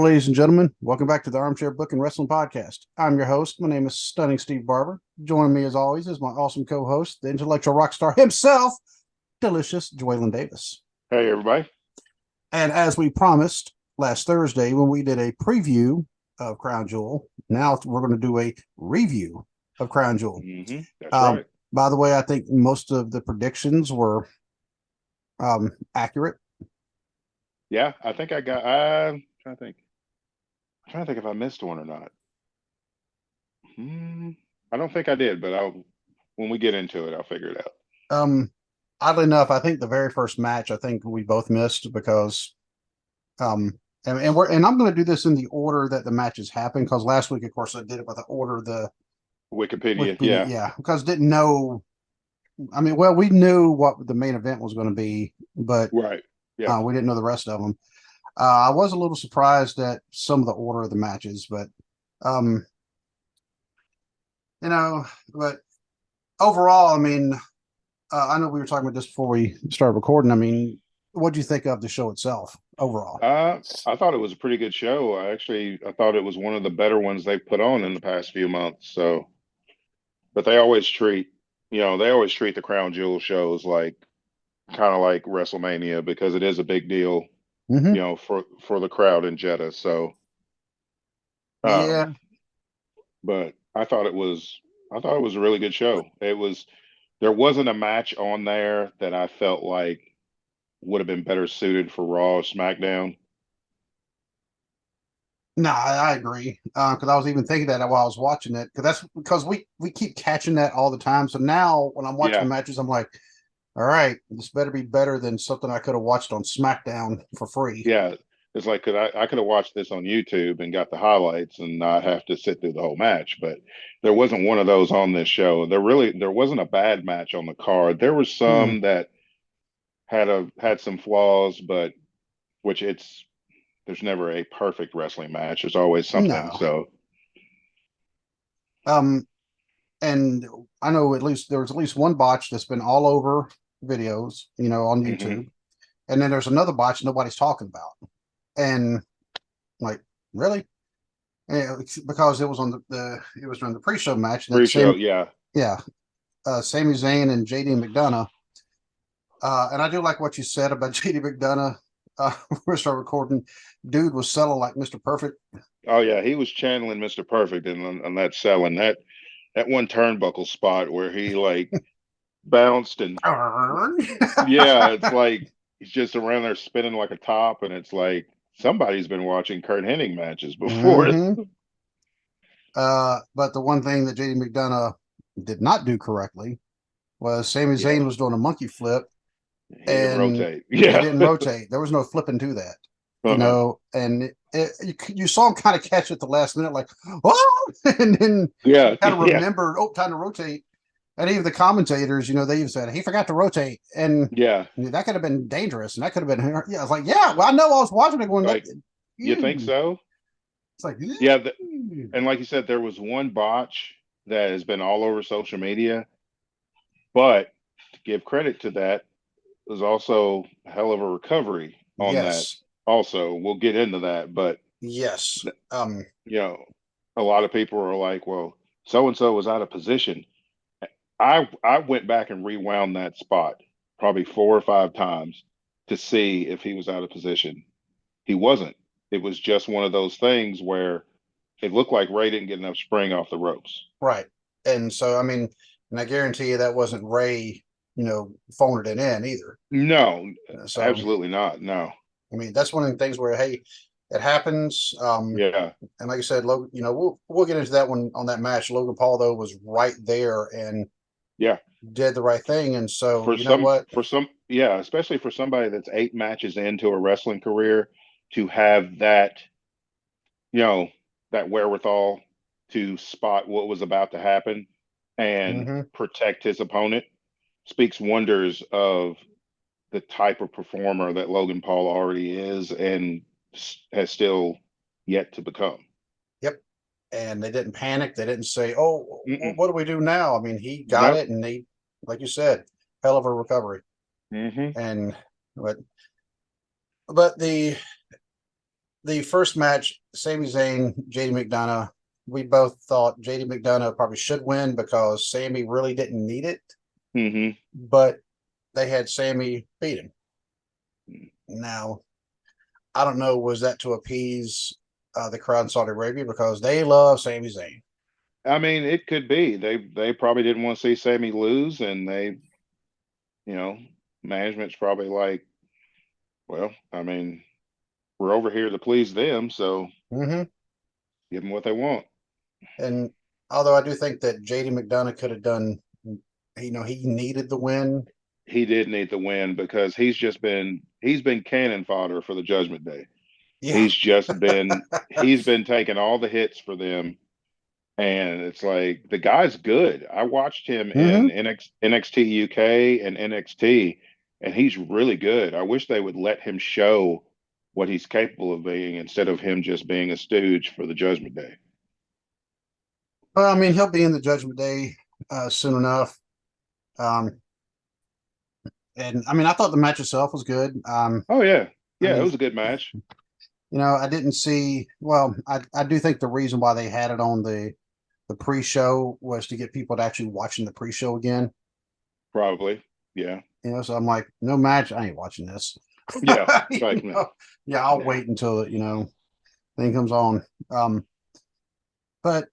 ladies and gentlemen. Welcome back to the Armchair Booking Wrestling Podcast. I'm your host. My name is Stunning Steve Barber. Joining me, as always, is my awesome co-host, the intellectual rock star himself, Delicious Joyland Davis. Hey, everybody. And as we promised last Thursday when we did a preview of Crown Jewel, now we're going to do a review of Crown Jewel. That's right. By the way, I think most of the predictions were accurate. Yeah, I think I'm trying to think. I'm trying to think if I missed one or not. I don't think I did, but when we get into it, I'll figure it out. Oddly enough, I think the very first match, I think we both missed because, and I'm going to do this in the order that the matches happened, because last week, of course, I did it by the order the Wikipedia, yeah, because didn't know. I mean, well, we knew what the main event was going to be, but right, yeah, we didn't know the rest of them. I was a little surprised at some of the order of the matches, but but overall, I mean, I know we were talking about this before we started recording. I mean, what do you think of the show itself overall? I thought it was a pretty good show. I thought it was one of the better ones they've put on in the past few months. So, but they always treat the Crown Jewel shows like kind of like WrestleMania because it is a big deal, Mm-hmm. For the crowd in Jeddah. So, Yeah. but I thought it was a really good show. There wasn't a match on there that I felt like would have been better suited for Raw or SmackDown. No, I agree. Because I was even thinking that while I was watching it, because we keep catching that all the time. So now when I'm watching the Yeah, matches, I'm like, all right, this better be better than something I could have watched on SmackDown for free. yeah. It's like I could have watched this on YouTube and got the highlights and not have to sit through the whole match, but there wasn't one of those on this show. There wasn't a bad match on the card. There were Hmm. some that had some flaws, but which there's never a perfect wrestling match. There's always something. No. So Um, and I know there was at least one botch that's been all over videos, on hmm YouTube, and then there's another botch nobody's talking about, and like, really? Yeah, because it was on it was during the pre-show match that pre-show, same, yeah. yeah, Sami Zayn and JD McDonough. And I do like what you said about JD McDonough. We start recording. Dude was selling like Mr. Perfect. Oh yeah, he was channeling Mr. Perfect on that selling that one turnbuckle spot where he like bounced and yeah, it's like he's just around there spinning like a top, and it's like somebody's been watching Kurt Hennig matches before. Mm-hmm. But the one thing that JD McDonough did not do correctly was Sami Yeah, Zayn was doing a monkey flip he didn't and rotate. he Yeah, didn't rotate. There was no flipping to that, uh-uh. and you saw him kind of catch it at the last minute, like, oh, and then Yeah, kind of yeah, remembered, oh, time to rotate. And even the commentators, they even said he forgot to rotate, and yeah. that could have been dangerous, and that could have been, yeah. I was like, yeah, well, I know, I was watching it going, that, Like, you think so? it's like, Yeah, and like you said, there was one botch that has been all over social media, but to give credit to that, was also a hell of a recovery on that. yes, Also, we'll get into that, but yes, you know, a lot of people are like, "Well, so and so was out of position." I went back and rewound that spot probably 4 or 5 times to see if he was out of position. He wasn't. It was just one of those things where it looked like Ray didn't get enough spring off the ropes. right. And so, I mean, and I guarantee you that wasn't Ray, phoning it in either. No, So, absolutely not. No. I mean, that's one of the things where, hey, it happens. Yeah. And like I said, Logan, we'll get into that one on that match. Logan Paul though was right there and Yeah. did the right thing. And so, For you know some, what? for some, yeah, especially for somebody that's 8 matches into a wrestling career to have that, you know, that wherewithal to spot what was about to happen and Mm-hmm. protect his opponent speaks wonders of the type of performer that Logan Paul already is and has still yet to become. Yep. And they didn't panic. They didn't say, "Oh, Mm-mm. what do we do now?" I mean, he got Nope. it, and he, like you said, hell of a recovery. hmm And but the the first match, Sami Zayn, JD McDonough, we both thought JD McDonough probably should win because Sami really didn't need it, Hmm. but they had Sami beat him. Now, I don't know, was that to appease the crowd in Saudi Arabia because they love Sami Zayn? I mean, it could be they probably didn't want to see Sammy lose, and you know, management's probably like, well, I mean, we're over here to please them, so Mm-hmm. give them what they want. And although I do think that JD McDonough could have done, he needed the win. He did need the win because he's been cannon fodder for the Judgment Day. Yeah. He's been taking all the hits for them, and it's like the guy's good. I watched him in Mm-hmm. NXT UK and NXT, and he's really good. I wish they would let him show what he's capable of being instead of him just being a stooge for the Judgment Day. Well, I mean, he'll be in the Judgment Day soon enough. Um, and I mean, I thought the match itself was good. Oh yeah, I yeah, it mean, was a good match. I didn't see. Well, I do think the reason why they had it on the pre-show was to get people to actually watching the pre-show again. Probably, yeah, So I'm like, no match, I ain't watching this. yeah. It's you like, no, know, yeah, I'll yeah, wait until thing comes on. But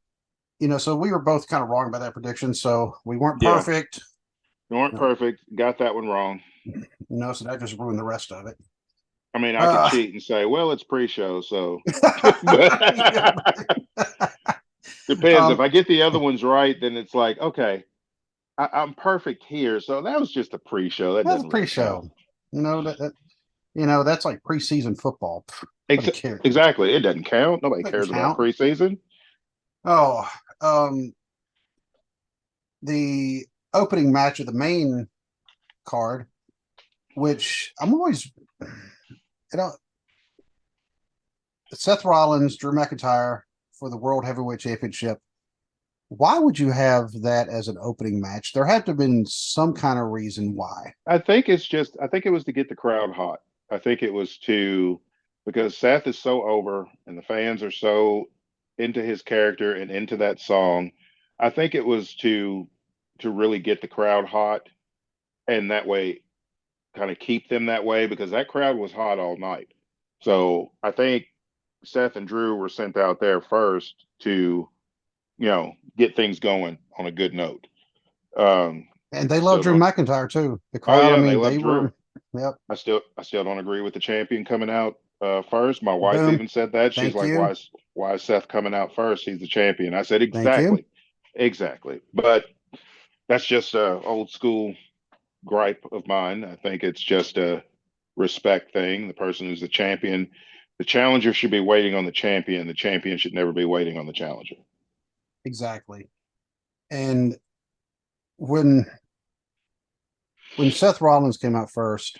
so we were both kind of wrong about that prediction. So we weren't yeah. perfect. You weren't No, perfect. Got that one wrong. so that just ruined the rest of it. I mean, I could Uh, cheat and say, well, it's pre-show, so yeah, depends. If um, I get the other ones right, then it's like, okay, I'm perfect here. So that was just a pre-show. That that's a doesn't really count. pre-show. That's like preseason football. Ex- Nobody cares. exactly. It doesn't count. Nobody Doesn't cares about count. preseason. Oh, the opening match of the main card, which I'm always, you know, Seth Rollins, Drew McIntyre for the World Heavyweight Championship. Why would you have that as an opening match? There had to have been some kind of reason why. I think it was to get the crowd hot. I think it was to, because Seth is so over and the fans are so into his character and into that song. I think it was to really get the crowd hot, and that way kind of keep them that way because that crowd was hot all night. So I think Seth and Drew were sent out there first to, get things going on a good note. Um, And they love still Drew don't. McIntyre too. The Oh crowd, I yeah, they mean, love they Drew. were, yep. I still don't agree with the champion coming out first. My wife Boom. even said that. She's Thank like, you. why is Seth coming out first? He's the champion. I said Thank you. exactly, exactly. But that's just a old school gripe of mine. I think it's just a respect thing. The person who's the champion, the challenger should be waiting on the champion. The champion should never be waiting on the challenger. Exactly. And when when Seth Rollins came out first,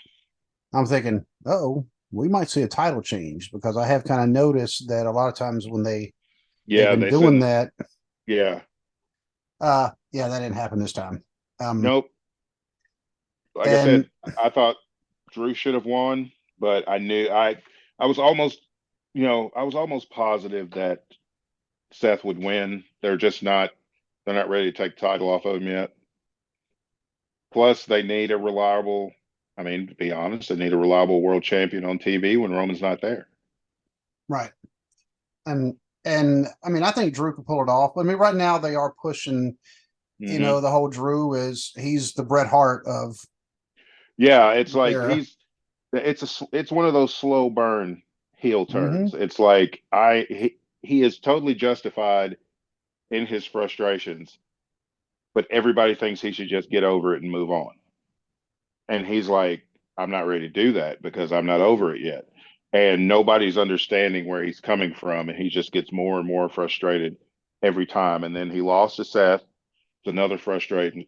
I'm thinking, oh, we might see a title change because I have kind of noticed that a lot of times when they've Yeah, been they doing said, that, yeah, yeah, that didn't happen this time. nope. Like I And said, I thought Drew should have won, but I was almost, I was almost positive that Seth would win. They're not ready to take the title off of him yet. Plus, they need a reliable, I mean, to be honest, they need a reliable world champion on TV when Roman's not there. right, and and I mean, I think Drew could pull it off. I mean, right now they are pushing. Hmm. The whole Drew is he's the Bret Hart of Yeah, it's the like era. it's one of those slow burn heel Hmm. turns. It's like he is totally justified in his frustrations, but everybody thinks he should just get over it and move on. And he's like, I'm not ready to do that because I'm not over it yet. And nobody's understanding where he's coming from. And he just gets more and more frustrated every time. And then he lost to Seth. It's another frustration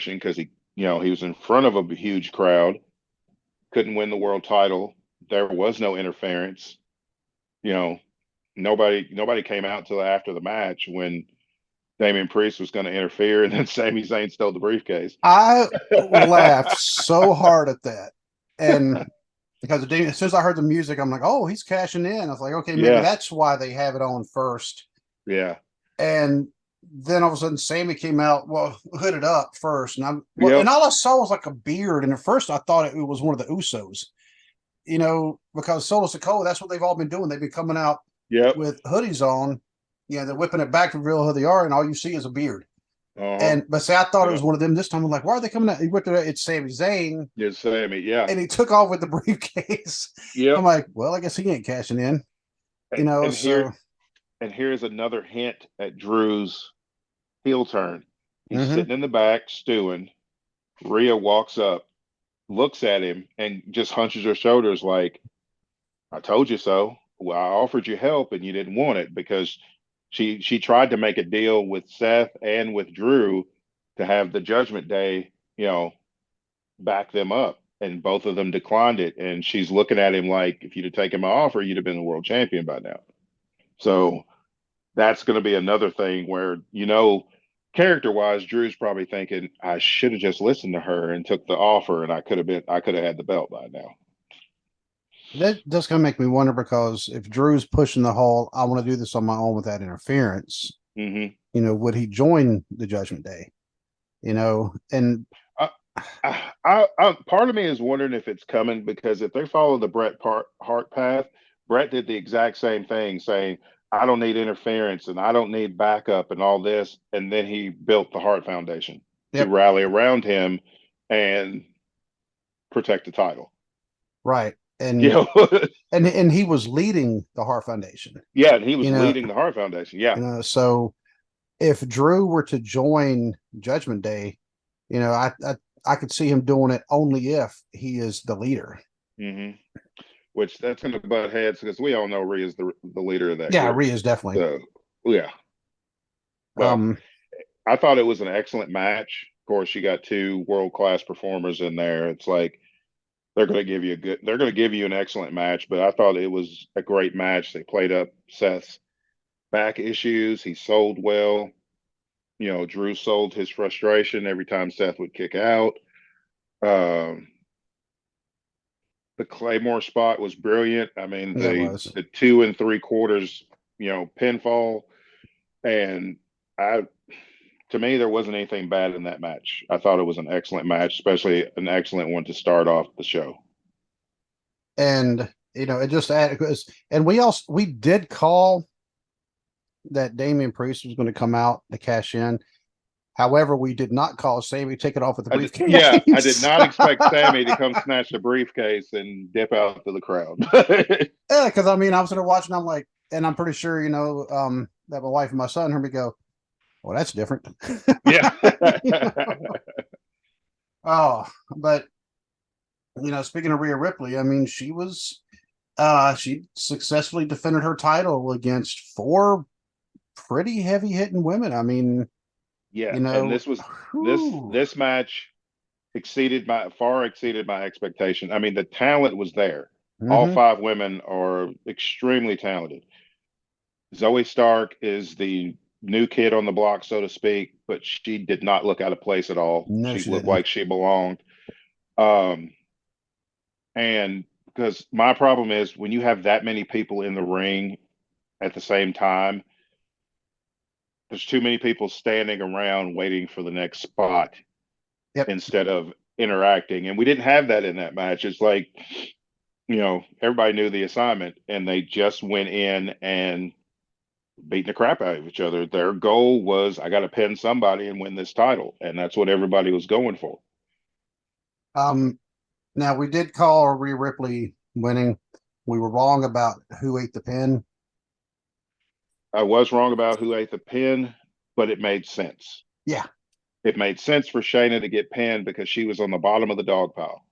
because he was in front of a huge crowd, couldn't win the world title. There was no interference. You know, nobody came out till after the match when Damian Priest was going to interfere, and then Sami Zayn stole the briefcase. I laughed so hard at that, and because as soon as I heard the music, I'm like, oh, he's cashing in. I was like, okay, maybe Yeah, that's why they have it on first. yeah, And then all of a sudden, Sammy came out, well, hooded up first, and and yep, all I saw was like a beard. And at first, I thought it was one of the Usos, because Solo Sokoa, that's what they've all been doing. They've been coming out yep, with hoodies on. They're whipping it back to reveal who they are, and all you see is a beard. uh-huh, And but say I thought it yeah, was one of them this time. I'm like, why are they coming out? He whipped it out. It's Sami Zayn, it's Sammy, yeah, and he took off with the briefcase. I'm yep. like, well, I guess he ain't cashing in, And So, here's another hint at Drew's heel turn. He's mhm. sitting in the back stewing. Rhea walks up, looks at him, and just hunches her shoulders like, I told you so. Well, I offered you help and you didn't want it because she tried to make a deal with Seth and with Drew to have the Judgment Day, back them up. And both of them declined it. And she's looking at him like, if you'd have taken my offer, you'd have been the world champion by now. So that's going to be another thing where, character wise, Drew's probably thinking, I should have just listened to her and took the offer and I could have had the belt by now. That does kind of make me wonder because if Drew's pushing the whole, I want to do this on my own without interference, Mm-hmm. would he join the Judgment Day? And Part of me is wondering if it's coming because if they follow the Hart path, Bret did the exact same thing, saying, I don't need interference and I don't need backup and all this. And then he built the Hart Foundation to yep, rally around him and protect the title. right, You and know, and he was leading the Hart Foundation, yeah, and he was you know, leading the Hart Foundation. Yeah. so if Drew were to join Judgment Day, I could see him doing it only if he is the leader. Hmm. Which that's going to butt heads because we all know Rhea is the leader of that Yeah, group. Rhea is definitely. So, yeah. But Um, I thought it was an excellent match. Of course, you got two world class performers in there. It's like they're going to give you an excellent match. But I thought it was a great match. They played up Seth's back issues. He sold well. Drew sold his frustration every time Seth would kick out. Um, the Claymore spot was brilliant. I mean, yeah, it was. the 2 3/4, pinfall, and I to me, there wasn't anything bad in that match. I thought it was an excellent match, especially an excellent one to start off the show. And it just added because, and we did call that Damian Priest was going to come out to cash in. However, we did not call Sammy take it off with the Yeah, I did briefcase. not expect Sammy to come snatch the briefcase and dip out to the crowd. Yeah, because I mean, I was there watching. I'm like, and I'm pretty sure that my wife and my son heard me go, "Well, that's different." Yeah. You know? Oh, but speaking of Rhea Ripley, I mean, she successfully defended her title against four pretty heavy hitting women. I mean, Yeah, you and know, whew. this match far exceeded my expectation. I mean, the talent was there. All Mm-hmm. five women are extremely talented. Zoe Stark is the new kid on the block, so to speak, but she did not look out of place at all. No, She she looked didn't. like she belonged. Um, and because my problem is when you have that many people in the ring at the same time, there's too many people standing around waiting for the next spot Yep. instead of interacting. And we didn't have that in that match. It's like, everybody knew the assignment and they just went in and beating the crap out of each other. Their goal was, I got to pin somebody and win this title. And that's what everybody was going for. Um. Now we did call Rhea Ripley winning. We were wrong about who ate the pin. I was wrong about who ate the pin, but it made sense. Yeah. It made sense for Shayna to get pinned because she was on the bottom of the dog pile.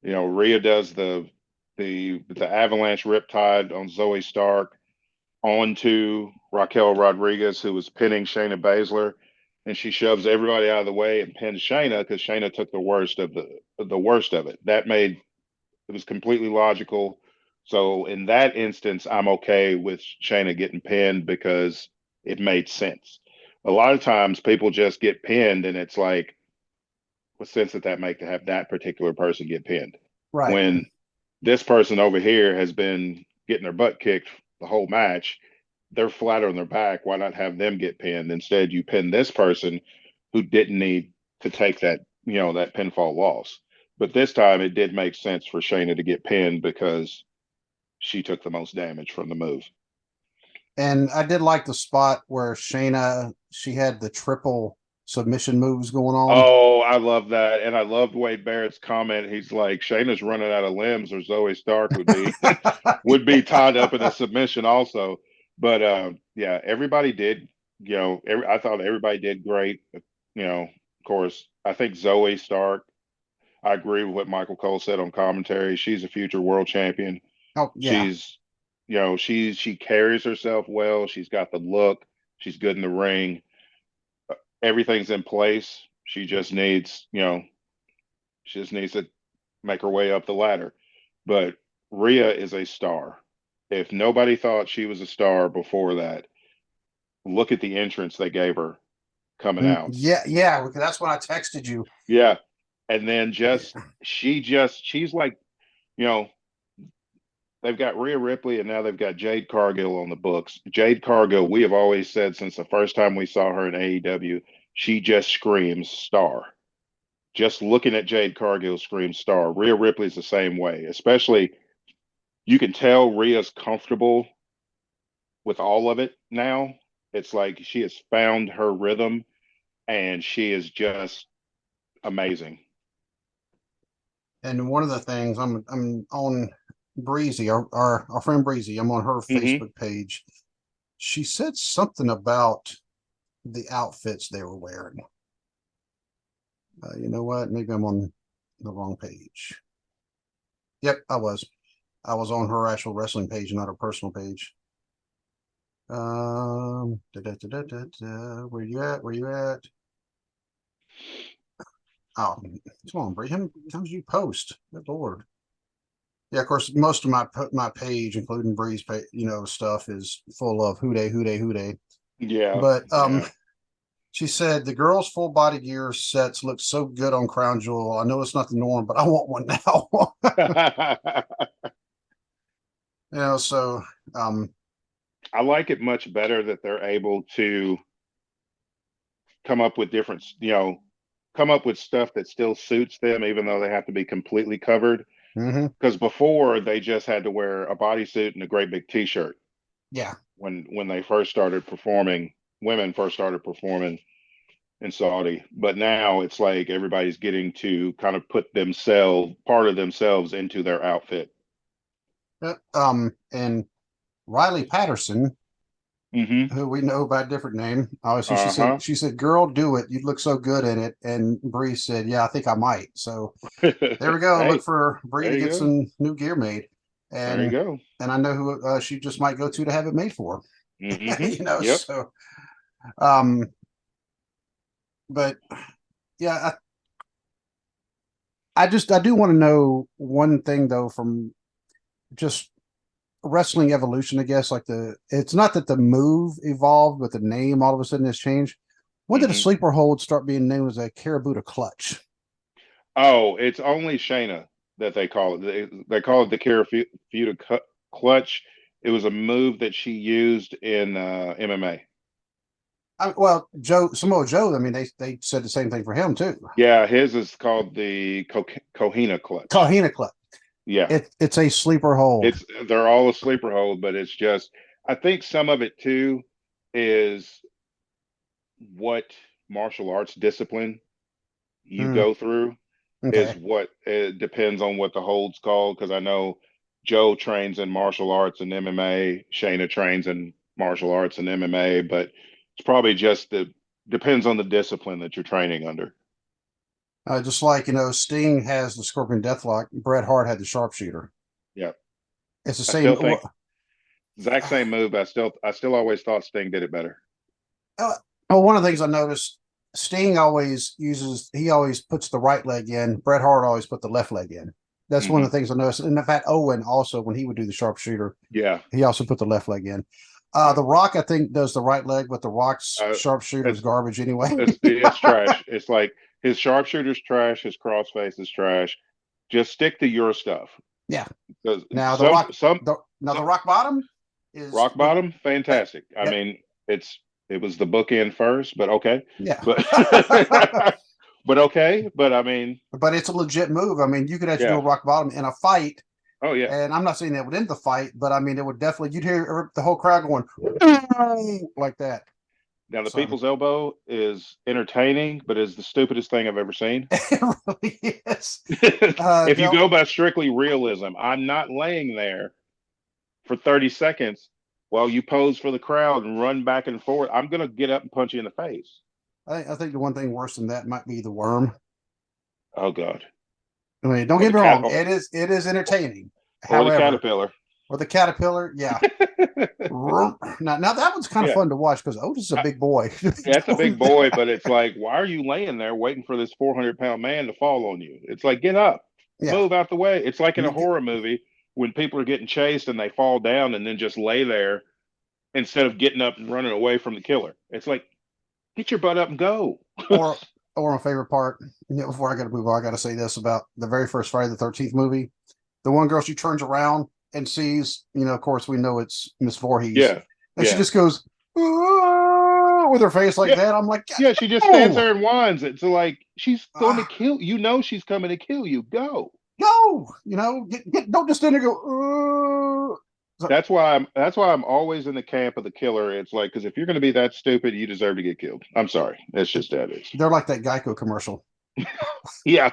Rhea does the avalanche riptide on Zoe Stark onto Raquel Rodriguez, who was pinning Shayna Baszler, and she shoves everybody out of the way and pins Shayna because Shayna took the worst of it. It was completely logical. So in that instance, I'm okay with Shayna getting pinned because it made sense. A lot of times people just get pinned and it's like, what sense did that make to have that particular person get pinned? Right. When This person over here has been getting their butt kicked the whole match. They're flat on their back. Why not have them get pinned? Instead, you pin this person who didn't need to take that, that pinfall loss. But this time it did make sense for Shayna to get pinned because she took the most damage from the move. And I did like the spot where Shayna, she had the triple submission moves going on. Oh, I love that. And I loved Wade Barrett's comment. He's like, Shayna's running out of limbs, or Zoe Stark would be would be tied up in a submission also. But yeah, everybody did, I thought everybody did great. Of course, I think Zoe Stark, I agree with what Michael Cole said on commentary. She's a future world champion. Oh yeah. She's, she carries herself well. She's got the look. She's good in the ring. Everything's in place. She just needs to make her way up the ladder. But Rhea is a star. If nobody thought she was a star before that, look at the entrance they gave her coming out. Yeah. That's when I texted you. Yeah. And then she's like, you know, they've got Rhea Ripley and now they've got Jade Cargill on the books. Jade Cargill, we have always said since the first time we saw her in AEW, she just screams star. Just looking at Jade Cargill screams star. Rhea Ripley's the same way, especially you can tell Rhea's comfortable with all of it now. It's like she has found her rhythm and she is just amazing. And one of the things I'm on Breezy, our friend Breezy, I'm on her Facebook page. She said something about the outfits they were wearing. You know what? Maybe I'm on the wrong page. Yep, I was. I was on her actual wrestling page, not her personal page. Where you at? Where you at? Oh, come on, Bree. How many times do you post? Good Lord. Yeah, of course, most of my page, including Bree's, stuff is full of who they. Yeah. But Yeah. she said the girls' full body gear sets look so good on Crown Jewel. I know it's not the norm, but I want one now. So I like it much better that they're able to come up with come up with stuff that still suits them, even though they have to be completely covered. Because before they just had to wear a bodysuit and a great big T-shirt. Yeah. When they first started performing, women first started performing in Saudi, but now it's like everybody's getting to kind of put part of themselves into their outfit. And Riley Patterson, who we know by a different name, obviously she said, "Girl, do it. You'd look so good in it." And Bree said, "Yeah, I think I might." So there we go. Hey, look for Bree to get some new gear made. And there you go. And I know who she just might go to have it made for. Yep. So but yeah, I do want to know one thing though from just wrestling evolution, I guess. Like it's not that the move evolved, but the name all of a sudden has changed. When did a sleeper hold start being named as a Karabuta clutch? Oh, it's only Shayna that they call it. They call it the Karabuta clutch. It was a move that she used in MMA. Well, Samoa Joe. I mean, they said the same thing for him too. Yeah, his is called the Kohina clutch. Kohina clutch. Yeah, it's a sleeper hold. They're all a sleeper hold, but it's just I think some of it too is what martial arts discipline you go through is what it depends on what the hold's called. Because I know Joe trains in martial arts and MMA, Shayna trains in martial arts and MMA, but it's probably just depends on the discipline that you're training under. Just like Sting has the Scorpion Deathlock, Bret Hart had the Sharpshooter. Yeah, it's the I same. still think exact same move. I still always thought Sting did it better. One of the things I noticed, Sting always puts the right leg in. Bret Hart always put the left leg in. That's one of the things I noticed. And in fact, Owen also, when he would do the sharpshooter, he also put the left leg in. The Rock, I think, does the right leg, but the Rock's sharpshooter is garbage anyway. It's trash. It's like his sharpshooter's trash. His crossface is trash. Just stick to your stuff. Yeah. Because Now the some rock, some the rock bottom is rock bottom, that, fantastic. I yep, mean, it was the bookend first, but okay. yeah. But but okay. But I mean, But it's a legit move. I mean, you could actually do yeah. a rock bottom in a fight, Oh yeah. and I'm not saying that would end the fight, but I mean, it would definitely. You'd hear the whole crowd going like that. Now the So people's elbow is entertaining, but is the stupidest thing I've ever seen. it really is. If you They'll go by strictly realism, I'm not laying there for 30 seconds while you pose for the crowd and run back and forth. I'm gonna get up and punch you in the face. I think the one thing worse than that might be the worm. Oh God. I mean, don't Or get the me cat wrong, it is entertaining. or the However, caterpillar. or the caterpillar, yeah. Now that one's kind of Yeah. fun to watch because Otis is a big boy. That's a big boy, but it's like, why are you laying there waiting for this 400-pound man to fall on you? It's like, get up, Yeah, move out the way. It's like in a you get, horror movie when people are getting chased and they fall down and then just lay there instead of getting up and running away from the killer. It's like, get your butt up and go. or or my favorite part. Before I got to move on, I got to say this about the very first Friday the 13th movie. The one girl, she turns around and sees, of course we know it's Miss Voorhees, Yeah, and she yeah, just goes "Ah," with her face like yeah, that. I'm like, yeah. She just stands oh, there and whines. It's like she's going to ah, kill you. Know she's coming to kill you. Go. go, don't just stand there and go. So That's why I'm always in the camp of the killer. It's like because if you're going to be that stupid, you deserve to get killed. I'm sorry. It's just that is. they're like that Geico commercial. Yeah.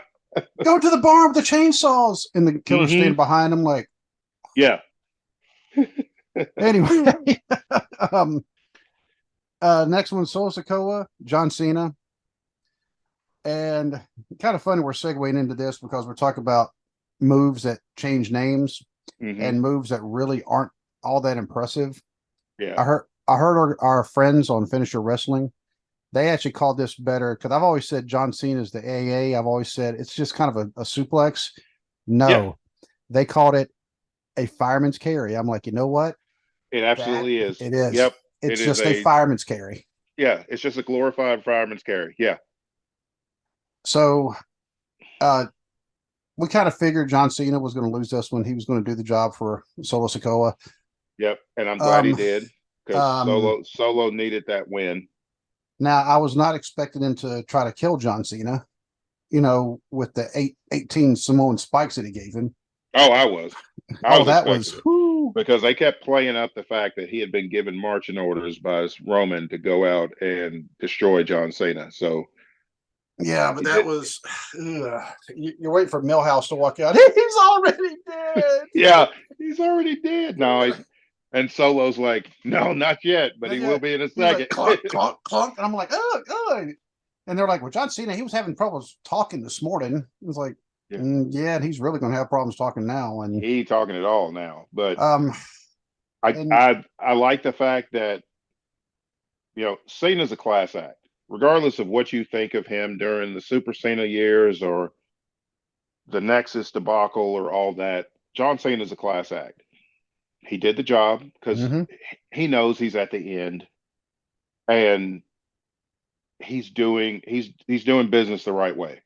Go to the barn with the chainsaws, and the killer Mm-hmm. standing behind them like. Yeah. Anyway, um, next one, Solo Sokoa, John Cena. And kind of funny we're segueing into this because we're talking about moves that change names Mm-hmm. and moves that really aren't all that impressive. Yeah. I heard our friends on Finisher Wrestling. They actually called this better because I've always said John Cena is the AA. I've always said it's just kind of a suplex. Yeah. No, they called it a fireman's carry. I'm like, you know what? It That absolutely is. it is. Yep. It It's is just a fireman's carry. it's just a glorified fireman's carry. Yeah. So uh, we kind of figured John Cena was going to lose this one. He was going to do the job for Solo Sokoa. Yep. And I'm glad he Um, did because um, Solo needed that win. Now, I was not expecting him to try to kill John Cena, with the 18 Samoan spikes that he gave him. Oh, I was. I Oh, was that was, expecting it whew. because they kept playing up the fact that he had been given marching orders by Roman to go out and destroy John Cena. So Yeah, but he that did. was, you're waiting for Millhouse to walk out. He's already dead. Yeah, he's already dead. No, and Solo's like, no, not yet, but Not he will yet. be in a He's like, second. clunk, clunk, clunk. And I'm like, oh, good. And they're like, well, John Cena, he was having troubles talking this morning. It was like, Yeah, yeah, and he's really going to have problems talking now. And, he ain't talking at all now. But um, I and I I like the fact that Cena's a class act, regardless of what you think of him during the Super Cena years or the Nexus debacle or all that. John Cena's a class act. He did the job because mhm. he knows he's at the end and he's doing business the right way.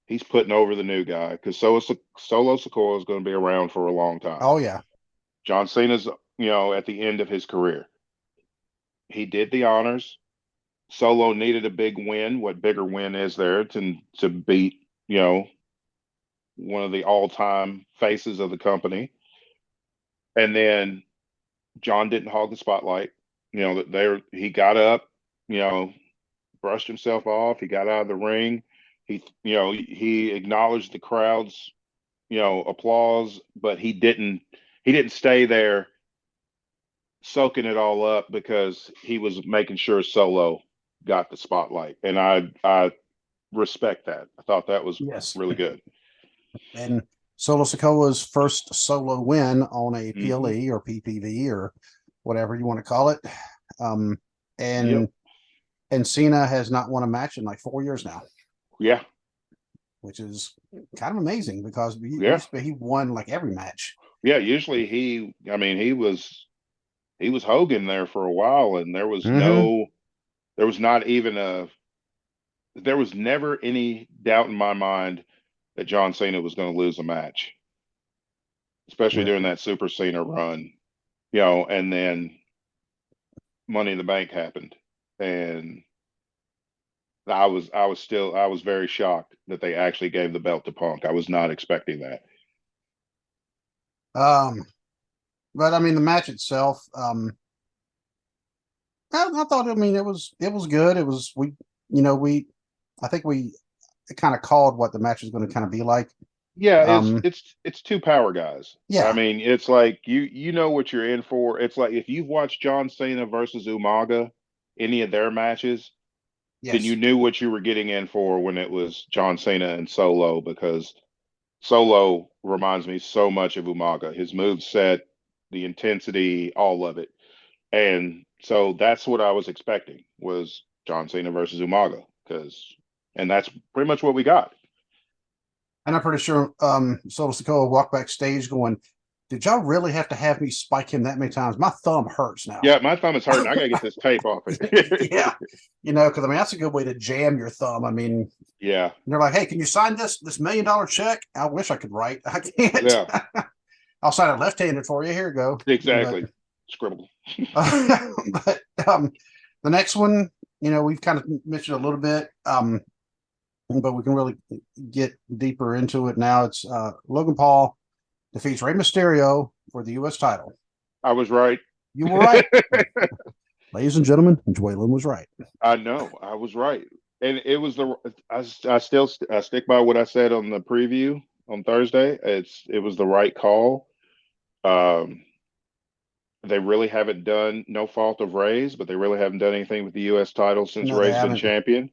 He's putting over the new guy because Solo Sikoa is going to be around for a long time. Oh, yeah. John Cena's at the end of his career. He did the honors. Solo needed a big win. What bigger win is there to beat one of the all time faces of the company? And then John didn't hog the spotlight. That he got up, you know, brushed himself off. He got out of the ring. He acknowledged the crowd's applause, but he didn't stay there soaking it all up because he was making sure Solo got the spotlight, and I respect that. I thought that was Yes. really good. And Solo Sokoa's first solo win on a Hmm. PLE or PPV or whatever you want to call it. Um, Yep. and and Cena has not won a match in like 4 years now, Yeah. which is kind of amazing because Yeah. he won like every match. Yeah. Usually I mean, he was Hogan there for a while, and Mm-hmm. there was not even there was never any doubt in my mind that John Cena was going to lose a match. especially Yeah. during that Super Cena run, and then Money in the Bank happened, and I was very shocked that they actually gave the belt to Punk. I was not expecting that. Um, but I mean, the match itself, I thought, I mean, it was good. It was, I think we kind of called what the match was going to kind of be like. Yeah, Um, it's two power guys. I yeah, mean, it's like you know what you're in for. It's like if you've watched John Cena versus Umaga, any of their matches, then you yes. knew what you were getting in for when it was John Cena and Solo, because Solo reminds me so much of Umaga. His move set, the intensity, all of it. And so that's what I was expecting was John Cena versus Umaga, and that's pretty much what we got. And I'm pretty sure Solo Sikoa walked backstage going, "Did y'all really have to have me spike him that many times? My thumb hurts now." Yeah, my thumb is hurting. I gotta get this tape off it. Yeah, because I mean that's a good way to jam your thumb. I mean, Yeah, they're like, "Hey, can you sign this $1 million check?" I wish I could write. I can't. yeah, I'll sign it left-handed for you. Here you go. But exactly. Scribble. but the next one, we've kind of mentioned a little bit, but we can really get deeper into it now. It's Logan Paul defeats Rey Mysterio for the U.S. title. I was right. You were right, ladies and gentlemen. Joylin was right. I know. I was right. And it was I still I stick by what I said on the preview on Thursday. It was the right call. Um, they really haven't done, no fault of Ray's, but they really haven't done anything with the U.S. title since No, they Ray's been haven't. champion.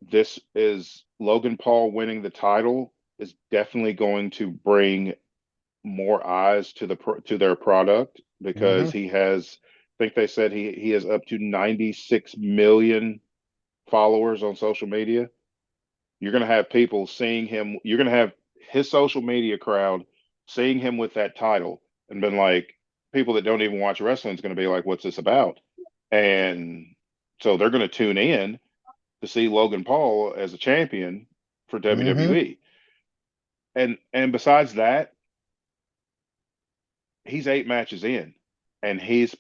This is Logan Paul winning the title is definitely going to bring more eyes to to their product, Mm-hmm. because he has, I think they said he has up to 96 million followers on social media. You're going to have people seeing him. You're going to have his social media crowd seeing him with that title and been like, people that don't even watch wrestling is going to be like, what's this about? And so they're going to tune in to see Logan Paul as a champion for Mm-hmm. WWE. And besides that, he's 8 matches in, and he's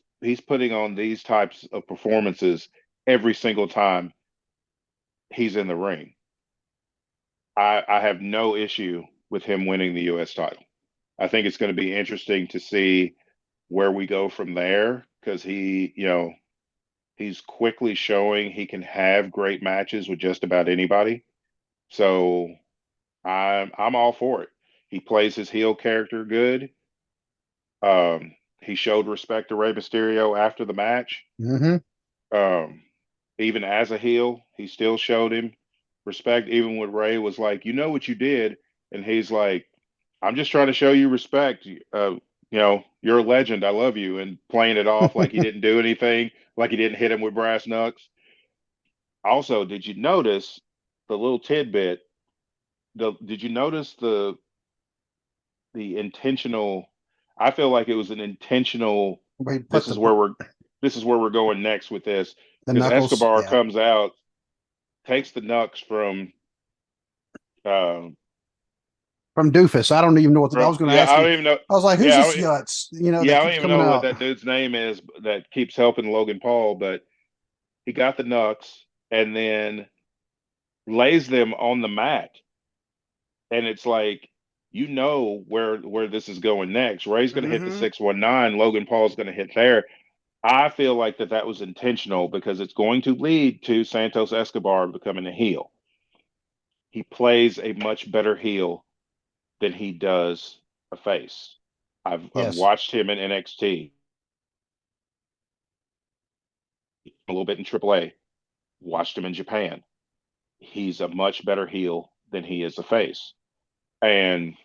putting on these types of performances every single time he's in the ring. I have no issue with him winning the U.S. title. I think it's going to be interesting to see where we go from there, because he's quickly showing he can have great matches with just about anybody. So I'm all for it. He plays his heel character good. He showed respect to Rey Mysterio after the match. Mm-hmm. Um, Even as a heel, he still showed him respect. Even when Ray was like, "You know what you did," and he's like, "I'm just trying to show you respect. You're a legend. I love you," and playing it off like he didn't do anything, like he didn't hit him with brass knucks. Also, did you notice the little tidbit? Did you notice the intentional? I feel like it was an intentional. We put This is where we're going next with this, the because knuckles, Escobar yeah, comes out, takes the knucks um from Doofus. I don't even know what I from was going to yeah, ask I you. don't even know. I was like, "Who's Yeah, this Yutz?" yeah, That I don't keeps even coming know what out. that dude's name is that keeps helping Logan Paul, but he got the knucks and then lays them on the mat, and it's like, where this is going next. Ray's going to hit the Mm-hmm. 619. Logan Paul's going to hit there. I feel like that was intentional, because it's going to lead to Santos Escobar becoming a heel. He plays a much better heel than he does a face. I've Yes. watched him in NXT, a little bit in AAA, watched him in Japan. He's a much better heel than he is a face. And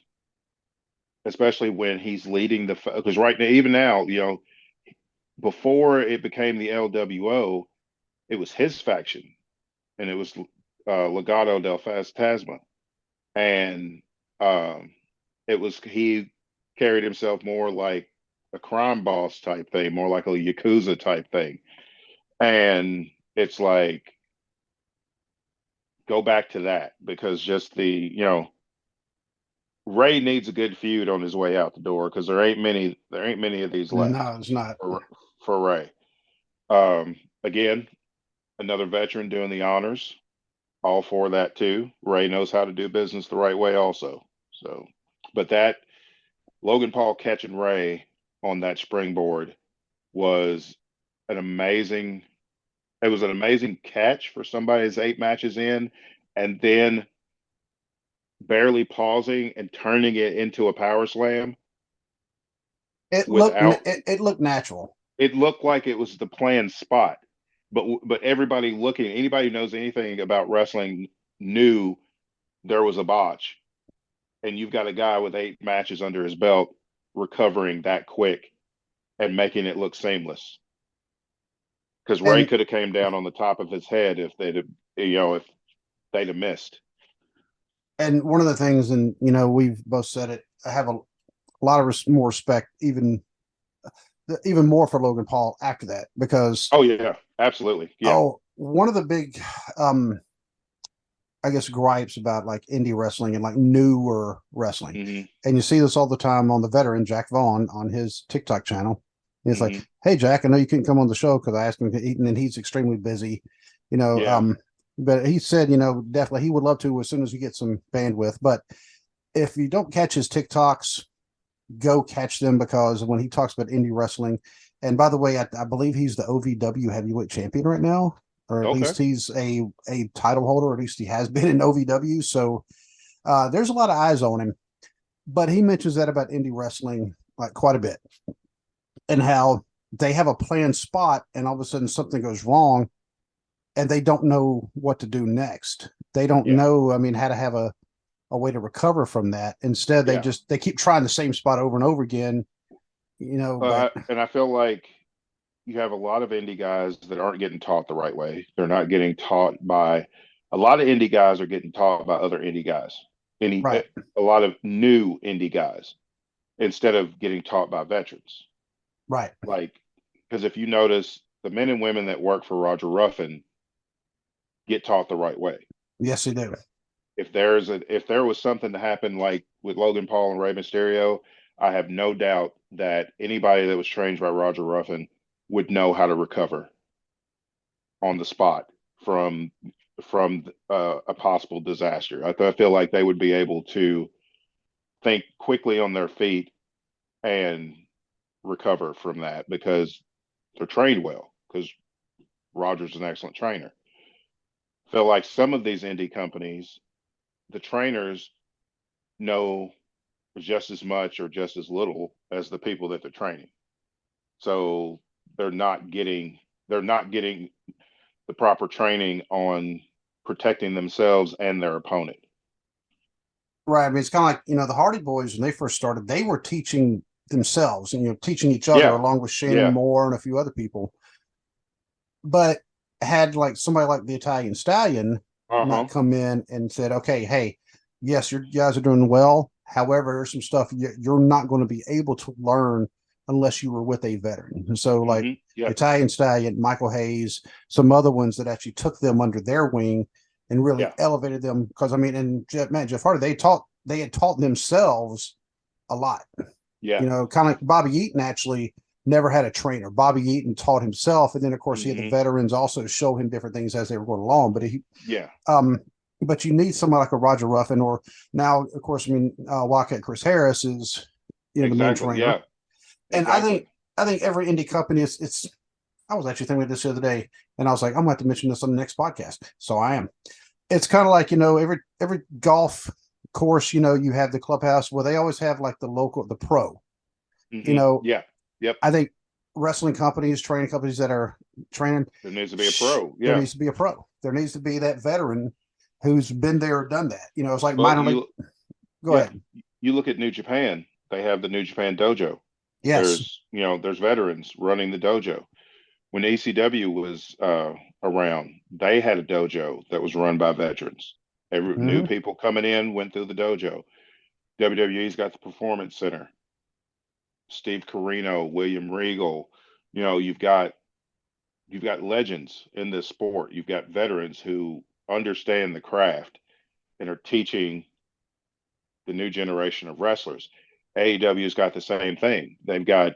especially when he's leading because right now, even now, before it became the LWO, it was his faction, and it was Legado del Fantasma. And um, he carried himself more like a crime boss type thing, more like a Yakuza type thing. And it's like, go back to that, because just Ray needs a good feud on his way out the door because there ain't many of these left No, it's not. for Ray. Again, another veteran doing the honors. All for that too. Ray knows how to do business the right way also. So, but that Logan Paul catching Ray on that springboard was an amazing. It was an amazing catch for somebody who's 8 matches in, and then barely pausing and turning it into a power slam without. It looked natural. It looked like it was the planned spot, but everybody looking, anybody who knows anything about wrestling knew there was a botch, and you've got a guy with 8 matches under his belt recovering that quick and making it look seamless. Because Ray And could have came down on the top of his head if they'd have missed. one of the things, and we've both said it. I have a lot of more respect, even more for Logan Paul after that, because Oh yeah, absolutely, yeah. one of the big, um, I guess, gripes about like indie wrestling and like newer wrestling, Hmm. and you see this all the time on the veteran Jack Vaughn on his TikTok channel. And it's like, Hmm. hey Jack, I know you couldn't come on the show because I asked him to eat, and he's extremely busy, you know. Yeah. But he said, definitely he would love to as soon as he gets some bandwidth. But if you don't catch his TikToks, go catch them, because when he talks about indie wrestling, and by the way, I believe he's the OVW heavyweight champion right now, or at Okay. least he's a title holder, or at least he has been in OVW. So there's a lot of eyes on him. But he mentions that about indie wrestling like quite a bit, and how they have a planned spot, and all of a sudden something goes wrong, and they don't know what to do next. They don't Yeah. know, I mean, how to have a way to recover from that. Instead, Yeah. they keep trying the same spot over and over again, but And I feel like you have a lot of indie guys that aren't getting taught the right way. They're not getting taught by a lot of indie guys are getting taught by other indie guys. Any right, a lot of new indie guys instead of getting taught by veterans. right. Like, because if you notice, the men and women that work for Roger Ruffin get taught the right way. Yes, they do. If there was something to happen like with Logan Paul and Rey Mysterio, I have no doubt that anybody that was trained by Roger Ruffin would know how to recover on the spot from a possible disaster. I feel like they would be able to think quickly on their feet and recover from that because they're trained well. Because Roger's an excellent trainer. I feel like some of these indie companies, the trainers know just as much or just as little as the people that they're training. So they're not getting they're not getting the proper training on protecting themselves and their opponent. Right. I mean, it's kind of like, the Hardy Boys, when they first started, they were teaching themselves and, teaching each other, Yeah, along with Shannon yeah, Moore and a few other people. But had like somebody like the Italian Stallion uh not huh, come in and said, okay, hey, yes, you guys are doing well. However, there's some stuff you're not going to be able to learn unless you were with a veteran. And so, like yeah, Italian Stallion, Michael Hayes, some other ones that actually took them under their wing and really yeah, elevated them. Because I mean, and Jeff Hardy, they had taught themselves a lot. yeah, Kind of like Bobby Eaton actually never had a trainer. Bobby Eaton taught himself, and then of course he had the hmm veterans also show him different things as they were going along. yeah, Um, but you need someone like a Roger Ruffin, or now of course, I mean, Wildcat Chris Harris is, the main exactly, trainer, yeah, and exactly. I think every indie company is it's. I was actually thinking of this the other day, and I was like, I'm going to have to mention this on the next podcast. So I am. It's kind of like, every golf course, you have the clubhouse where they always have like the pro. You know, Yeah, yep. I think wrestling companies, training companies that are training, There needs to be a pro. there Yeah. needs to be a pro. There needs to be that veteran who's been there or done that. It's like Well, minor league. Go yeah, ahead. you look at New Japan. They have the New Japan dojo. Yes. There's veterans running the dojo. When ECW was around, they had a dojo that was run by veterans. Every new Mm-hmm. people coming in went through the dojo. WWE's got the Performance Center. Steve Corino, William Regal. You know, you've got legends in this sport. You've got veterans who understand the craft and are teaching the new generation of wrestlers. AEW's got the same thing. They've got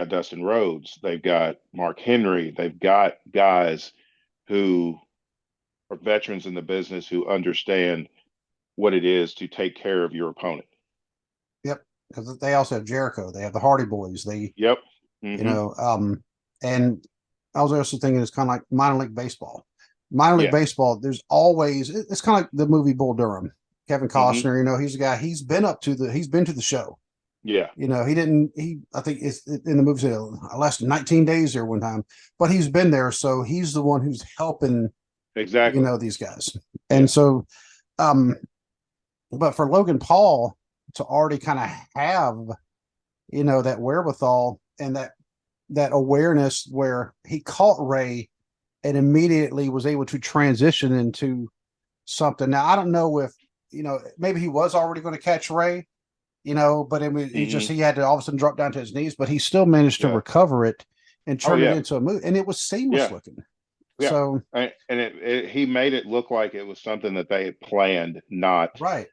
Dustin Rhodes, they've got Mark Henry, they've got guys who are veterans in the business who understand what it is to take care of your opponent. Yep. Because they also have Jericho. They have the Hardy Boys. They, Yep. you Mm-hmm. know, and I was also thinking it's kind of like minor league baseball. Minor league Yeah. baseball, there's always, it's kind of like the movie Bull Durham. Kevin Mm-hmm. Costner, he's a guy, he's been to the show. Yeah. I think it's in the movie, I lasted 19 days there one time, but he's been there. So he's the one who's helping, Exactly. these guys. And Yeah. so, um, but for Logan Paul to already kind of have, that wherewithal and that awareness where he caught Ray and immediately was able to transition into something. Now, I don't know if, maybe he was already going to catch Ray, but Mm-hmm. he had to all of a sudden drop down to his knees, but he still managed to Yeah. recover it and Oh turn it yeah. into a move. And it was seamless Yeah. looking. Yeah. So, And he made it look like it was something that they had planned, not right.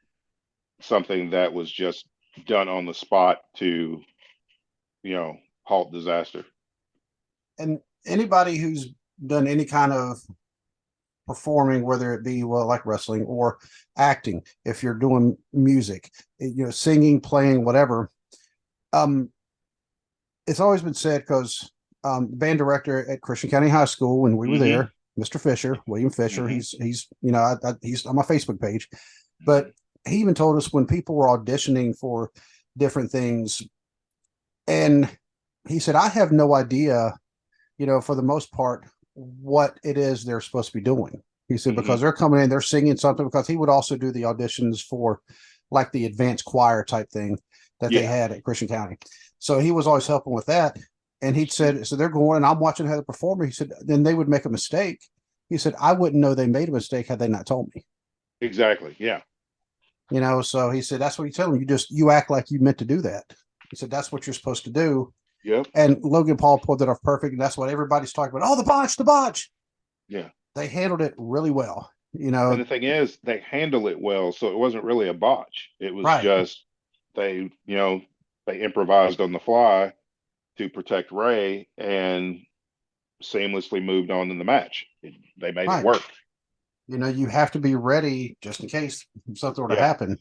something that was just done on the spot to, halt disaster. And anybody who's done any kind of performing, whether it be like wrestling or acting, if you're doing music, singing, playing, whatever, um, it's always been said because the band director at Christian County High School when we were Mm-hmm. there, Mr. Fisher, William Fisher, Mm-hmm. he's on my Facebook page, but he even told us when people were auditioning for different things, and he said, I have no idea, for the most part, what it is they're supposed to be doing. He said, Mm-hmm. because they're coming in, they're singing something, because he would also do the auditions for like the advanced choir type thing that they Yeah. had at Christian County. So he was always helping with that. And he said, so they're going and I'm watching how they perform. He said, then they would make a mistake. He said, I wouldn't know they made a mistake had they not told me. Exactly. Yeah. So he said, that's what you tell them. You act like you meant to do that. He said, that's what you're supposed to do. Yep. And Logan Paul pulled that off perfect. And that's what everybody's talking about. Oh, the botch, the botch. Yeah. They handled it really well. And the thing is, they handle it well, so it wasn't really a botch. It was Right. just they improvised on the fly to protect Ray and seamlessly moved on in the match. They made it Right. work. You have to be ready just in case something were to Yeah. happen.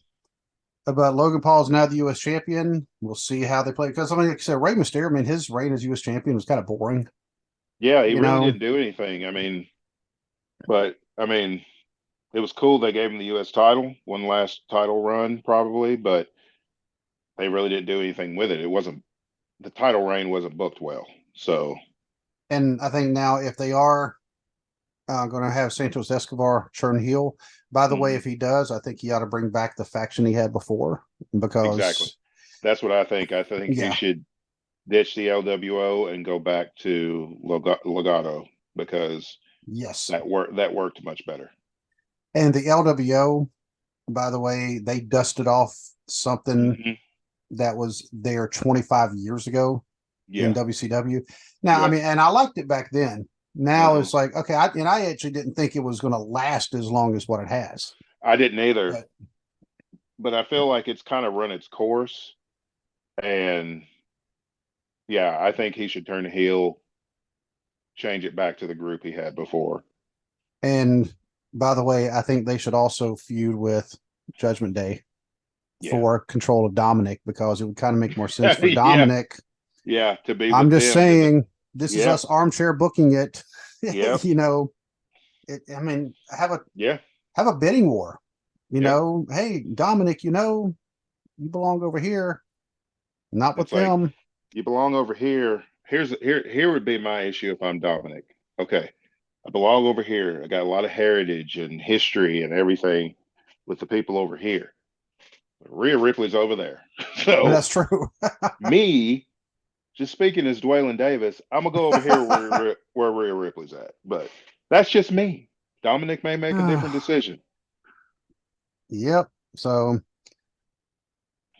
But Logan Paul is now the U.S. champion. We'll see how they play. Because, like I said, Rey Mysterio, his reign as U.S. champion was kind of boring. Yeah, he You really know, didn't do anything. But it was cool they gave him the US title, one last title run probably, but they really didn't do anything with it. It wasn't the title reign wasn't booked well. So and I think now if they are going to have Santos Escobar turn heel, by the way, mhm, if he does, I think he ought to bring back the faction he had before exactly. because, That's what I think. I think he yeah, should ditch the LWO and go back to Legato because yes. that worked much better. And the LWO, by the way, they dusted off something Hmm. that was there 25 years ago in Yeah. WCW. Now, Yep. and I liked it back then. Now Uh-huh. it's like, okay, I actually didn't think it was going to last as long as what it has. I didn't either, But but I feel like it's kind of run its course. And yeah, I think he should turn heel, change it back to the group he had before. and by the way, I think they should also feud with Judgment Day Yeah. for control of Dominic because it would kind of make more sense for Yeah. Dominic. Yeah. To be I'm with just them. saying, this is Yeah. us armchair booking it. Yep. Have a Yeah. bidding war. Yep. Hey Dominic, you belong over here, not with It's like them. you belong over here. Here would be my issue if I'm Dominic. Okay. I belong over here. I got a lot of heritage and history and everything with the people over here. Rhea Ripley's over there. So That's true. me, just speaking as Dwaylen Davis, I'm gonna go over here where Rhea Ripley's at. But that's just me. Dominic may make a different decision. Yep. So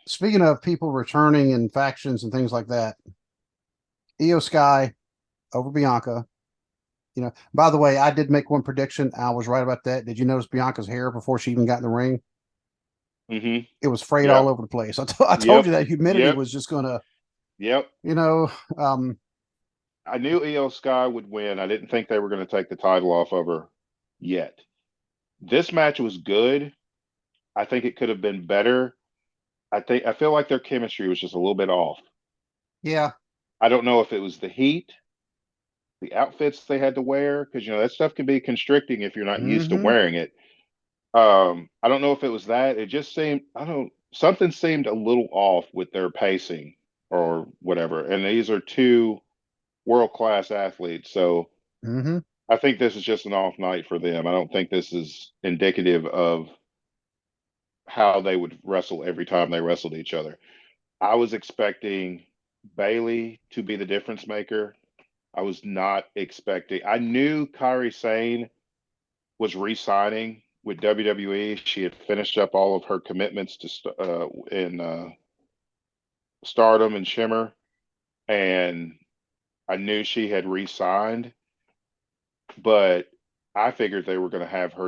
speaking of people returning and factions and things like that, Io Sky over Bianca. By the way, I did make one prediction. I was right about that. Did you notice Bianca's hair before she even got in the ring? Mm-hmm. It was frayed all Yep. over the place. I told Yep. you that humidity Yep. was just gonna, Yep. you know, um, I knew Io Sky would win. I didn't think they were going to take the title off of her yet. This match was good. I think it could have been better. I feel like their chemistry was just a little bit off. yeah. I don't know if it was the heat, the outfits they had to wear, because that stuff can be constricting if you're not used to Mm-hmm. wearing it. I don't know if it was that. It just seemed I don't something seemed a little off with their pacing or whatever. And these are two world class athletes, so Mm-hmm. I think this is just an off night for them. I don't think this is indicative of how they would wrestle every time they wrestled each other. I was expecting Bailey to be the difference maker. I was not expecting. I knew Kairi Sane was re-signing with WWE. She had finished up all of her commitments to in Stardom and Shimmer, and I knew she had re-signed. But I figured they were going to have her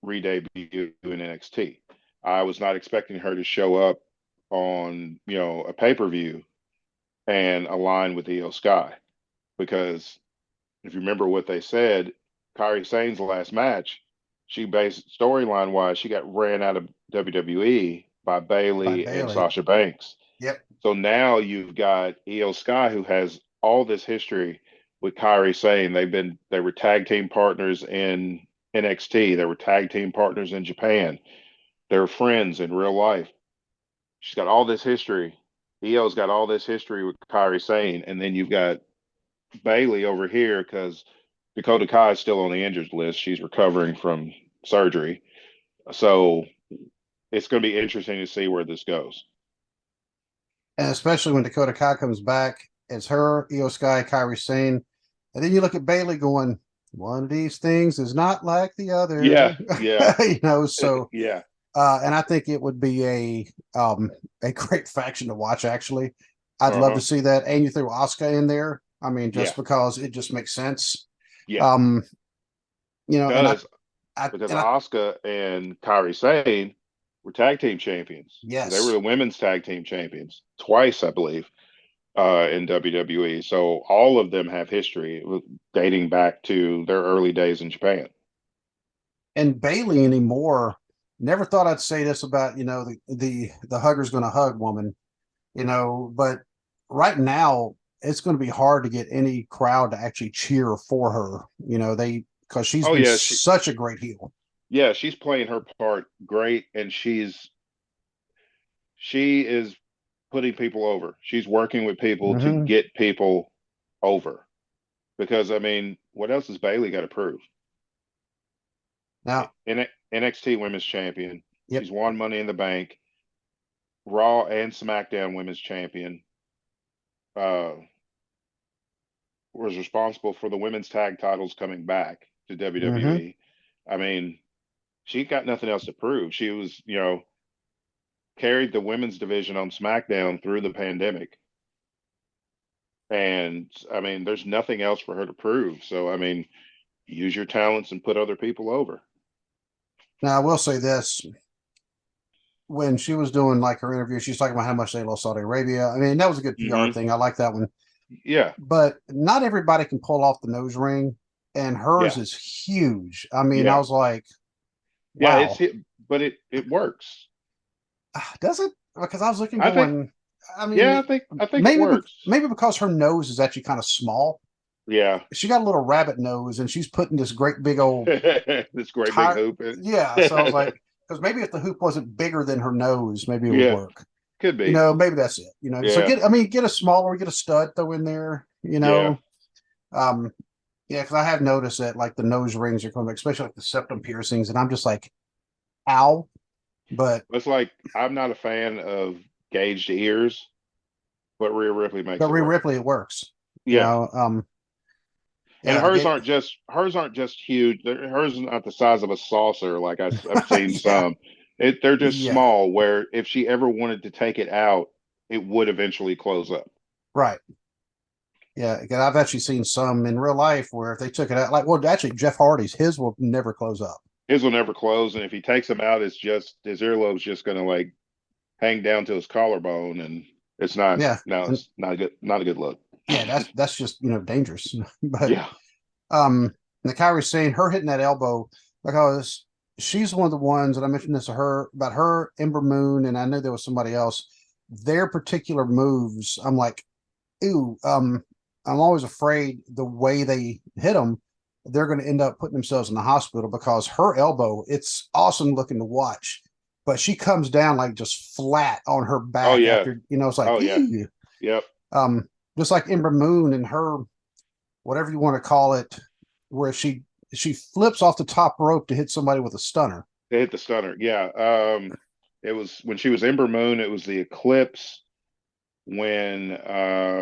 re-debut in NXT. I was not expecting her to show up on a pay-per-view and align with Io Sky, because if you remember what they said, Kairi Sane's last match, she based storyline wise, she got ran out of WWE by By Bailey and Bailey. Sasha Banks. Yep. So now you've got Io Sky, who has all this history with Kairi Sane. They were tag team partners in NXT. They were tag team partners in Japan. They were friends in real life. She's got all this history. Io's got all this history with Kairi Sane, and then you've got Bailey over here because Dakota Kai is still on the injured list. She's recovering from surgery. So it's going to be interesting to see where this goes. And especially when Dakota Kai comes back, it's her, Io Sky, Kairi Sane. And then you look at Bailey going, one of these things is not like the Yeah, other. yeah, So yeah. and I think it would be a great faction to watch actually. I'd love to Uh-huh. see that. And you threw Asuka in there. I mean, Yeah, just because it just makes sense. yeah. Um, It and does I because and I Asuka and Kairi Sane were tag team champions. They were yes. the women's tag team champions twice, I believe, in WWE. So all of them have history dating back to their early days in Japan. And Bailey anymore. Never thought I'd say this about the hugger's going to hug woman, but right now it's going to be hard to get any crowd to actually cheer for her. Because she's Oh been yeah, such a great heel. she's playing her part great, and she is putting people over. She's working with people to Mm-hmm. get people over. Because I mean, what else has Bailey got to prove? Now, NXT Women's Champion. yep. She's won Money in the Bank, Raw and SmackDown Women's Champion. Uh, was responsible for the women's tag titles coming back to Mm-hmm. WWE. I mean, she got nothing else to prove. She was, carried the women's division on SmackDown through the pandemic. And I mean, there's nothing else for her to prove. So, I mean, use your talents and put other people over. Now I will say this: when she was doing like her interview, she's talking about how much they lost Saudi Arabia. I mean, that was a good PR Hmm. thing. I like that one. Yeah. But not everybody can pull off the nose ring, and hers Yeah. is huge. I mean, I Yeah. was like, Yeah. wow, But it works. does it? Because I was looking, I think, going, I yeah, mean, I think it works. maybe because her nose is actually kind of small. Yeah. She got a little rabbit nose, and she's putting this great big old This great big tire. hoop. Yeah, so I was like, because maybe if the hoop wasn't bigger than her nose, maybe it would Yeah. work. Could be. Maybe that's it. So Yeah. get a smaller, get a stud throw in there. Yeah. Um, yeah, because I have noticed that like the nose rings are coming, especially like the septum piercings, and I'm just like, ow. But It's like I'm not a fan of gauged ears, but Rhea Ripley makes it Rhea work. Ripley, it works. You Yeah. know, um, And yeah, the gate. hers aren't just huge. Hers is not the size of a saucer like I've seen Yeah, some. They're just yeah, small. Where if she ever wanted to take it out, it would eventually close up. right. Yeah, because I've actually seen some in real life where if they took it out, like, well, actually, Jeff Hardy's, his will never close up. his will never close, and if he takes him out, it's just his earlobe's just going to like hang down to his collarbone, and it's not. Yeah, No, and it's not a good look. yeah, that's just dangerous. But Yeah, the Kyrie Sane, her hitting that elbow because she's one of the ones that I mentioned this to her about her, Ember Moon, and I knew there was somebody else. Their particular moves, I'm like, ooh, I'm always afraid the way they hit them, they're going to end up putting themselves in the hospital because her elbow, it's awesome looking to watch, but she comes down like just flat on her oh back yeah, after, it's like, oh yeah, ew. yep. Um, just like Ember Moon and her, whatever you want to call it, where she flips off the top rope to hit somebody with a stunner. They hit the stunner. Yeah. It was when she was Ember Moon. It was the Eclipse. When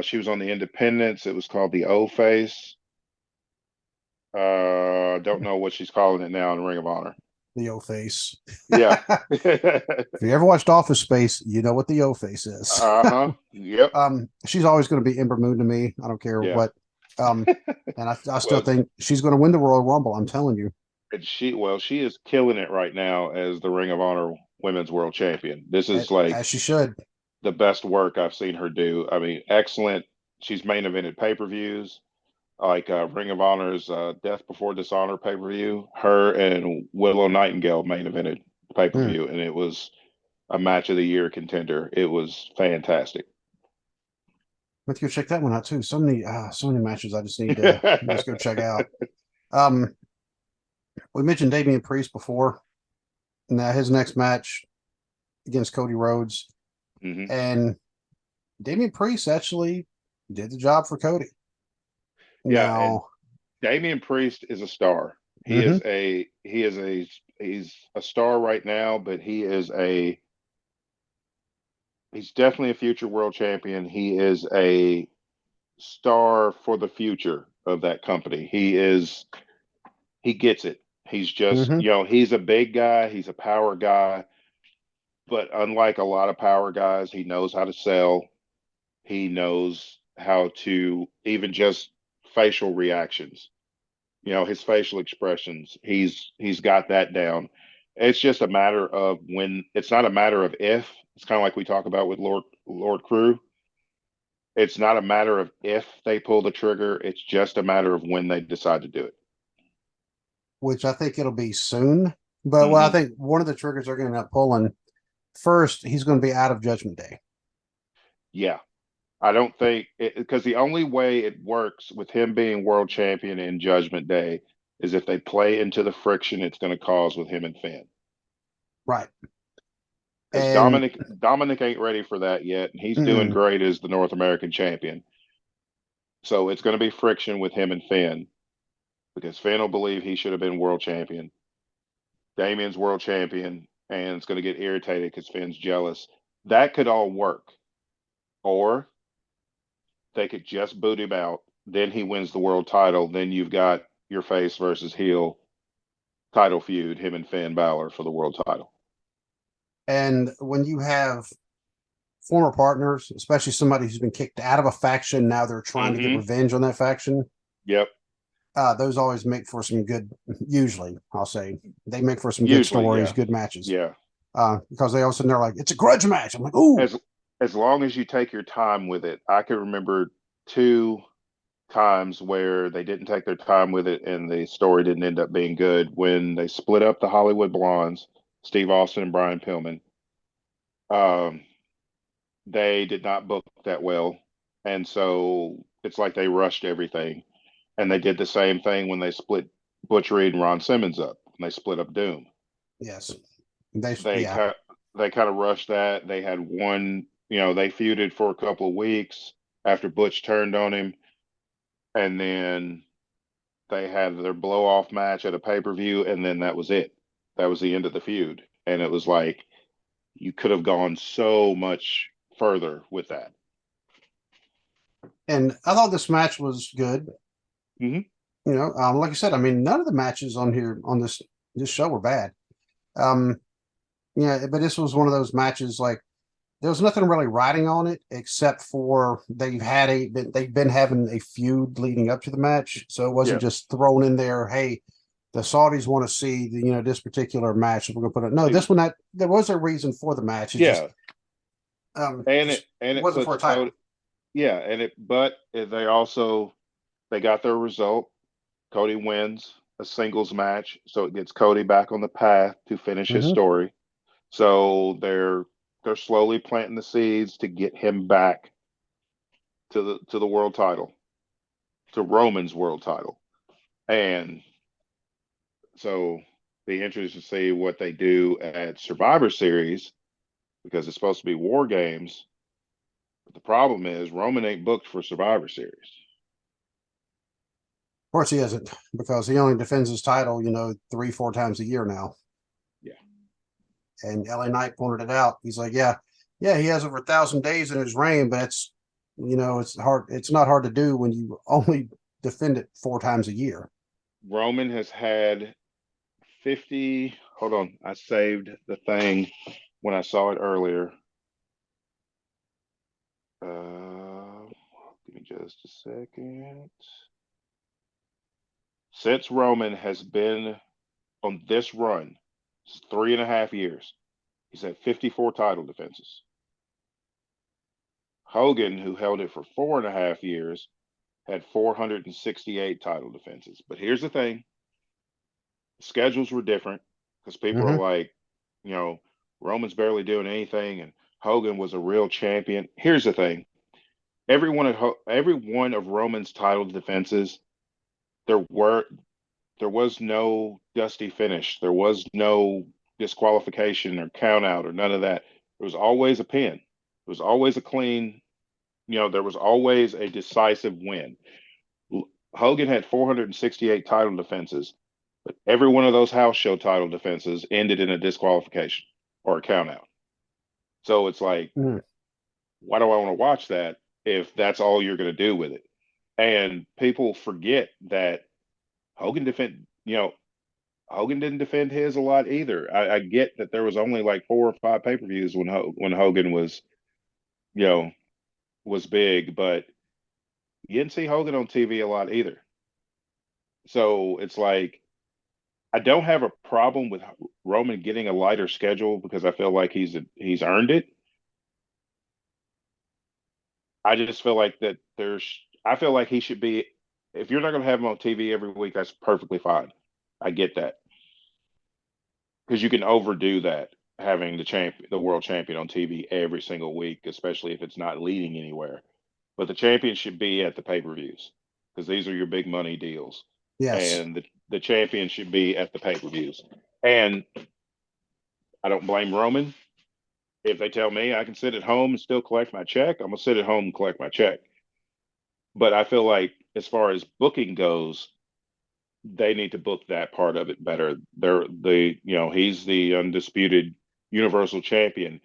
she was on the Independence, it was called the O Face. Don't know what she's calling it now in Ring of Honor. The O face. Yeah. If you ever watched Office Space, you know what the O face is. Uh-huh. Yep. She's always going to be Ember Moon to me. I don't care Yeah. what. And I still Well, think she's going to win the Royal Rumble. I'm telling you. and she is killing it right now as the Ring of Honor Women's World Champion. This is like As she should. the best work I've seen her do. I mean, excellent. She's main evented pay-per-views. Like Ring of Honor's Death Before Dishonor pay per view. Her and Willow Nightingale main evented pay per Mm. view, and it was a match of the year contender. It was fantastic. Let's go check that one out too. So many matches I just need to just go check out. Um, we mentioned Damian Priest before. Now his next match against Cody Rhodes, Hmm. and Damian Priest actually did the job for Cody. Yeah, and Now, Damian Priest is a star. mm-hmm, He's a star right now, but he's definitely a future world champion. He is a star for the future of that company. He gets it. He's just, mm-hmm, he's a big guy, he's a power guy, but unlike a lot of power guys, he knows how to sell. He knows how to even just facial reactions, his facial expressions. He's got that down. It's just a matter of when. It's not a matter of if. It's kind of like we talk about with Lord Crew. It's not a matter of if they pull the trigger. It's just a matter of when they decide to do it. which I think it'll be soon. But I Hmm. think one of the triggers they're going to end up pulling first, he's going to be out of Judgment Day. Yeah, I don't think because the only way it works with him being world champion in Judgment Day is if they play into the friction it's going to cause with him and Finn. Right. Because And Dominic ain't ready for that yet, and he's doing mm, great as the North American champion. So it's going to be friction with him and Finn because Finn will believe he should have been world champion. Damien's world champion, and it's going to get irritated because Finn's jealous. That could all work, or they could just boot him out. Then he wins the world title. Then you've got your face versus heel title feud, him and Finn Balor for the world title. and when you have former partners, especially somebody who's been kicked out of a faction, now they're trying to get Mm-hmm. revenge on that faction. Yep. Those always make for some good. Usually, I'll say they make for some good Usually, stories, yeah. good matches. Yeah. Because they all of a sudden they're like, it's a grudge match. I'm like, ooh, As long as you take your time with it. I can remember two times where they didn't take their time with it and the story didn't end up being good when they split up the Hollywood Blondes, Steve Austin and Brian Pillman. Um, they did not book that well, and so it's like they rushed everything. And they did the same thing when they split Butch Reed and Ron Simmons up. When they split up Doom. yes, They yeah, kind they kind of rushed that. They had one, they feuded for a couple of weeks after Butch turned on him, and then they had their blow off match at a pay per view, and then that was it. That was the end of the feud, and it was like you could have gone so much further with that. and I thought this match was good. Hmm. Like I said, I mean, none of the matches on here on this show were bad. Um, yeah, but this was one of those matches like there was nothing really riding on it except for they've been having a feud leading up to the match, so it wasn't Yeah, just thrown in there. Hey, the Saudis want to see the, this particular match. We're going to put it. No, Ex- this one, that there was a reason for the match. It Yeah, just and it wasn't for puts a title. Cody. Yeah, but they also they got their result. Cody wins a singles match, so it gets Cody back on the path to finish his Hmm. story. So they're slowly planting the seeds to get him back to the world title, to Roman's world title. And so be interested to see what they do at Survivor Series because it's supposed to be War Games. But the problem is Roman ain't booked for Survivor Series. Of course, he isn't because he only defends his title, 3, 4 times a year now. Yeah. And LA Knight pointed it out. He's like, yeah, he has over 1,000 days in his reign, but it's hard. It's not hard to do when you only defend it 4 times a year. Roman has had 50. Hold on. I saved the thing when I saw it earlier. Give me just a second. Since Roman has been on this run, 3.5 years, he's had 54 title defenses. Hogan, who held it for 4.5 years, had 468 title defenses. But here's the thing: schedules were different because people are Mm-hmm. like, you know, Roman's barely doing anything, and Hogan was a real champion. Here's the thing: every one of Roman's title defenses, there were there was no dusty finish. There was no disqualification or count out or none of that. There was always a pin. There was always a clean, there was always a decisive win. Hogan had 468 title defenses, but every one of those house show title defenses ended in a disqualification or a count out. So it's like, Mm. why do I want to watch that if that's all you're going to do with it? And people forget that Hogan defend, Hogan didn't defend his a lot either. I get that there was only like 4 or 5 pay-per-views when Hogan you know, was big, but you didn't see Hogan on TV a lot either. So it's like I don't have a problem with Roman getting a lighter schedule because I feel like he's earned it. I just feel like that I feel like he should be. If you're not going to have him on TV every week, that's perfectly fine. I get that because you can overdo that having the world champion on TV every single week, especially if it's not leading anywhere. But the champion should be at the pay-per-views because these are your big money deals, Yes. and the champion should be at the pay-per-views. And I don't blame Roman. If they tell me I can sit at home and still collect my check, I'm gonna sit at home and collect my check. But I feel like as far as booking goes, they need to book that part of it better. He's the undisputed universal champion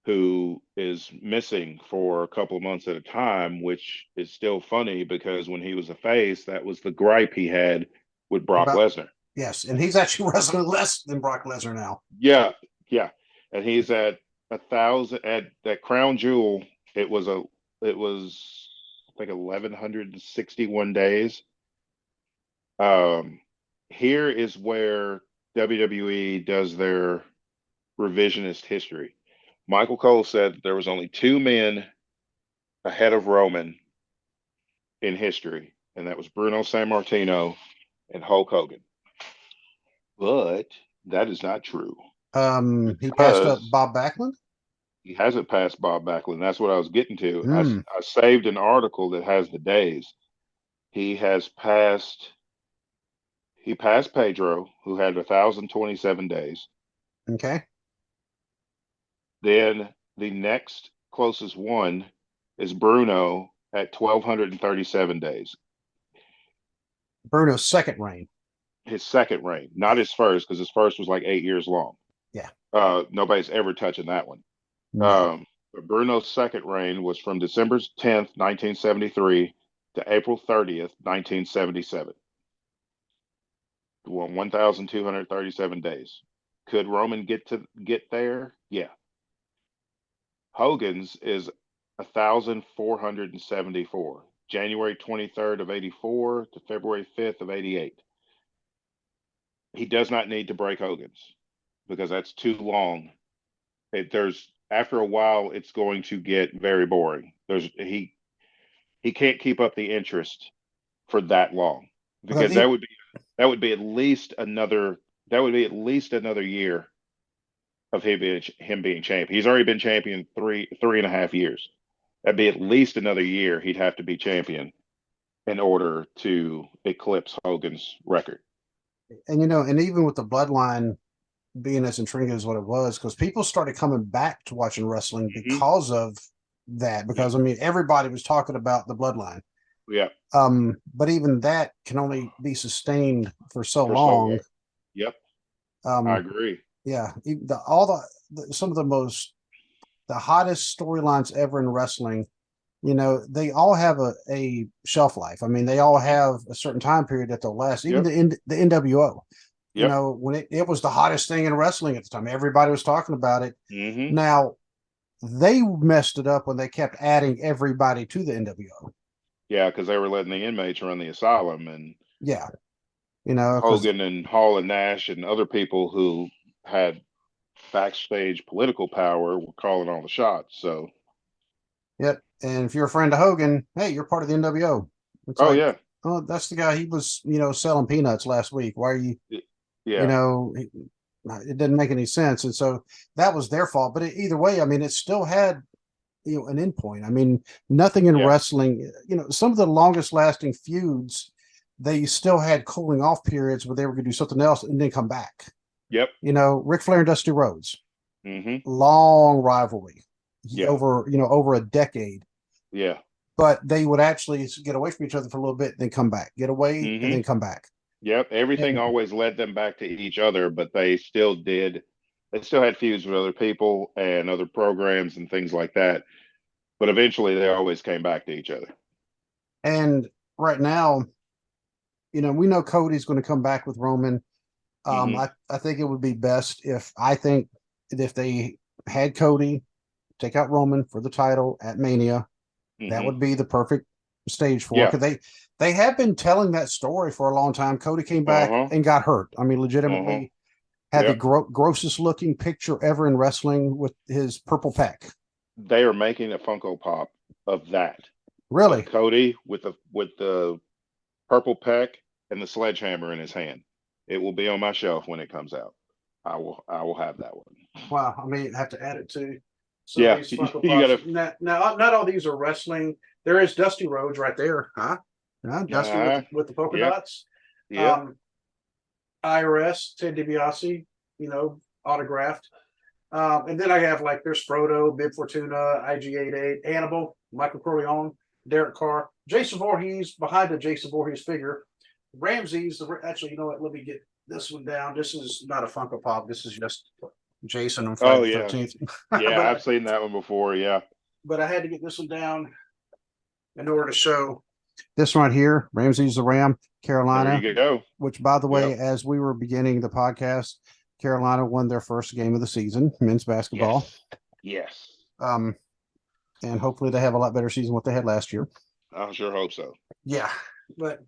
who is missing for a couple of months at a time, which is still funny because when he was a face, that was the gripe he had with Brock About Lesnar. yes, and he's actually wrestling less than Brock Lesnar now. Yeah, yeah. And he's at 1,000 at that crown jewel. It was I think 1,161 days. Um, Here is where WWE does their revisionist history. Michael Cole said that there was only 2 men ahead of Roman in history, and that was Bruno Sammartino and Hulk Hogan. But that is not true He passed up because Bob Backlund. he hasn't passed Bob Backlund. That's what I was getting to. Hmm. I saved an article that has the days. He has passed. He passed Pedro, who had 1,027 days. Okay. Then the next closest one is Bruno at 1,237 days. Bruno's second reign. His second reign, not his first, because his first was like 8 years long. Yeah. Nobody's ever touching that one. No. But Bruno's second reign was from December 10th, 1973 to April 30th, 1977. 1,237 days. Could Roman get there? Yeah. Hogan's is 1,474. January 23rd of 84 to February 5th of 88. he does not need to break Hogan's because that's too long. There's after a while, it's going to get very boring. He can't keep up the interest for that long Because because that would be at least another year of him being champion. He's already been champion 3.5 years. That'd be at least another year he'd have to be champion in order to eclipse Hogan's record. and even with the bloodline being as intriguing as what it was, because people started coming back to watching wrestling Mm-hmm. because of that. Yep. Because I mean, everybody was talking about the bloodline. Yeah. But even that can only be sustained for so For so long. long. Yep. I Um, agree. yeah, all some of the hottest storylines ever in wrestling. They all have a shelf life. I mean, they all Mm-hmm. have a certain time period that they'll last. Even Yep. the NWO. Yep. When it was the hottest thing in wrestling at the time, everybody was talking about it. Mm-hmm. Now they messed it up when they kept adding everybody to the NWO. Yeah, because they were letting the inmates run the asylum, and Yeah, because Hogan and Hall and Nash and other people who had backstage political power were calling all the shots. So, yep. And if you're a friend of Hogan, hey, you're part of the NWO. It's oh like, yeah, oh, that's the guy. He was, selling peanuts last week. Why are you, you yeah, know, it didn't make any sense. And so that was their fault. But either way, I mean, it still had, an endpoint. I mean, nothing in yeah, wrestling, some of the longest lasting feuds, they still had cooling off periods where they were going to do something else and then come back. yep, Ric Flair and Dusty Rhodes, mm-hmm, long rivalry yeah, over a decade, yeah, but they would actually get away from each other for a little bit, then come back, get away, and mm-hmm, then come back. yep. Everything And always led them back to each other, but they still did. They still had feuds with other people and other programs and things like that. But eventually, they always came back to each other. and right now, we know Cody's going to come back with Roman. Mm-hmm, I think it would be best if they had Cody take out Roman for the title at Mania. That mm-hmm, would be the perfect stage for it, yeah, because they have been telling that story for a long time. Cody came back uh-huh, and got hurt. I mean, uh-huh, legitimately had the yep. grossest looking picture ever in wrestling with his purple pec. They are making a Funko Pop of that, of Really? Cody with the purple peck and the sledgehammer in his hand. It will be on my shelf when it comes out. I will have that one. Wow. I mean, have to add it to some of Yeah, these Funko you Pops. gotta. Now, not all these are wrestling. There is Dusty Rhodes right there, huh? Yeah, Dusty with the polka Yep, dots. yep. Um, IRS Ted DiBiase, autographed. And then I have like there's Frodo, Bib Fortuna, IG88, Hannibal, Michael Corleone, Derek Carr, Jason Voorhees behind the Jason Voorhees figure. Ramsey's actually, you know what? Let me get this one down. This is not a Funko Pop. This is just Jason on Friday Oh the yeah, 13th. yeah. but I've seen that one before. Yeah. I had to get this one down in order to show this right here. Ramsey's the Ram, There Carolina. you go. Which, by the way, Yep. as we were beginning the podcast, Carolina won their first game of the season, men's basketball. Yes. Yes. Um, and hopefully they have a lot better season than what they had last year. I sure hope so. Yeah, but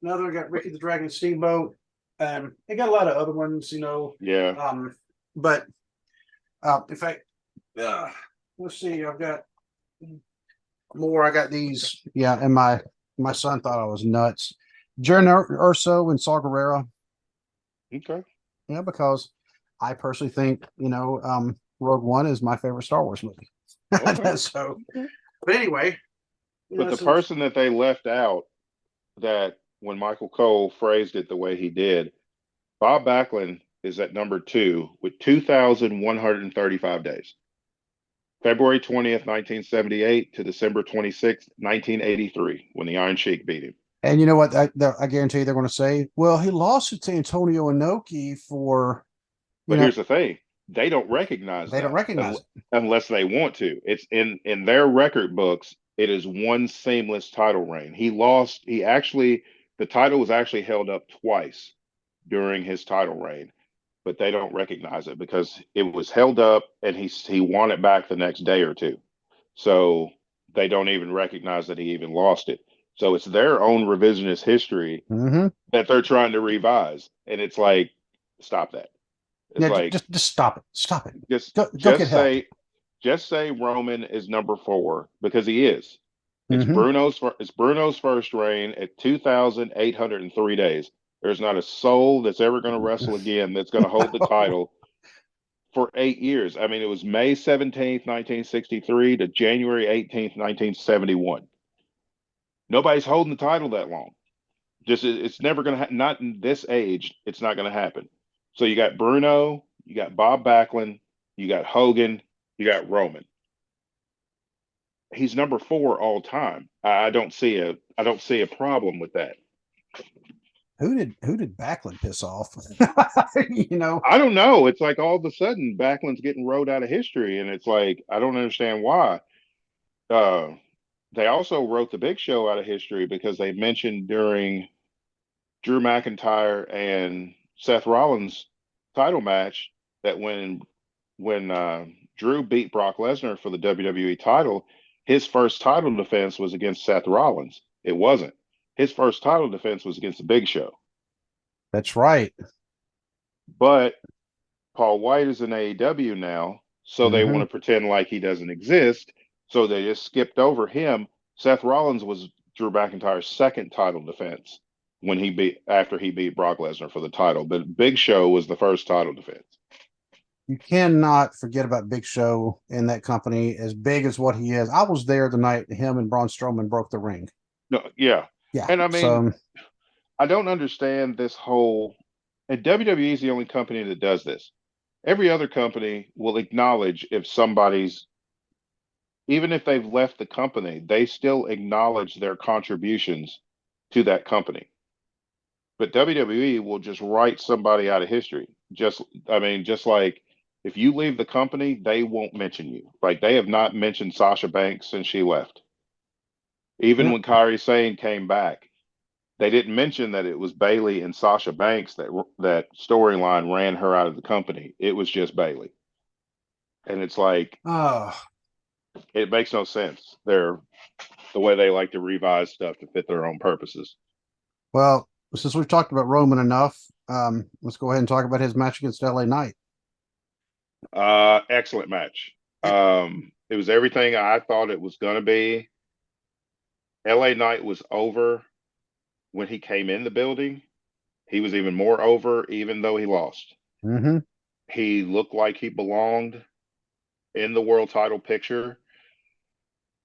another we got Ricky the Dragon Steamboat. They got a lot of other ones. Yeah. But in fact, let's see. I've got more. I got these. Yeah, and my son thought I was nuts. Jern Urso and Saw Gerrera. Okay. Yeah, because I personally think Rogue One is my favorite Star Wars movie. Okay. So, Okay. but anyway, But the since person that they left out, that when Michael Cole phrased it the way he did, Bob Backlund is at number 2 with 2,135 days. February 20th, 1978 to December 26th, 1983, when the Iron Sheik beat him. And you know what? I guarantee you they're going to say, well, he lost it to Antonio Inoki for, But here's the thing. They don't recognize they don't that recognize it. unless they want to. It's in their record books. It is one seamless title reign. The title was actually held up twice during his title reign, but they don't recognize it because it was held up and he won it back the next day or two. So they don't even recognize that he even lost it. So it's their own revisionist history Mm-hmm. that they're trying to revise. And it's like, Stop that. It's Yeah, like just stop it. Stop it. just Go get just help. say just say Roman is number four because he is. Hmm. It's Bruno's first reign at 2,803 days. There's not a soul that's ever going to wrestle again that's going to hold the title for 8 years. I mean, it was May 17th, 1963 to January 18th, 1971. Nobody's holding the title that long. Just it's never going to not in this age. It's not going to happen. So you got Bruno, you got Bob Backlund, you got Hogan, you got Roman. He's number four all time. I don't see a problem with that. Who did Backlund piss off? You know. I don't know. It's like all of a sudden Backlund's getting wrote out of history, and it's like I don't understand why. Uh, they also wrote the Big Show out of history because they mentioned during Drew McIntyre and Seth Rollins title match that when Drew beat Brock Lesnar for the WWE title, his first title defense was against Seth Rollins. It wasn't. His first title defense was against the Big Show. That's right. But Paul White is in AEW now, so they want Hmm. to pretend like he doesn't exist. So they just skipped over him. Seth Rollins was Drew McIntyre's second title defense when he beat after he beat Brock Lesnar for the title. But Big Show was the first title defense. You cannot forget about Big Show in that company, as big as what he is. I was there the night him and Braun Strowman broke the ring. No, yeah. Yeah. And I mean, So I don't understand this whole and WWE is the only company that does this. Every other company will acknowledge if somebody's even if they've left the company, they still acknowledge their contributions to that company. But WWE will just write somebody out of history. I mean, just like if you leave the company, they won't mention you. Like they have not mentioned Sasha Banks since she left. Even yeah. when Kyrie Sane came back, they didn't mention that it was Bailey and Sasha Banks that storyline ran her out of the company. It was just Bailey, and it's like Oh, it makes no sense. They're the way they like to revise stuff to fit their own purposes. well, since we've talked about Roman enough, let's go ahead and talk about his match against LA Knight. Excellent match. Yeah. It was everything I thought it was going to be. LA Knight was over when he came in the building. He was even more over, even though he lost. Hmm. He looked like he belonged in the world title picture.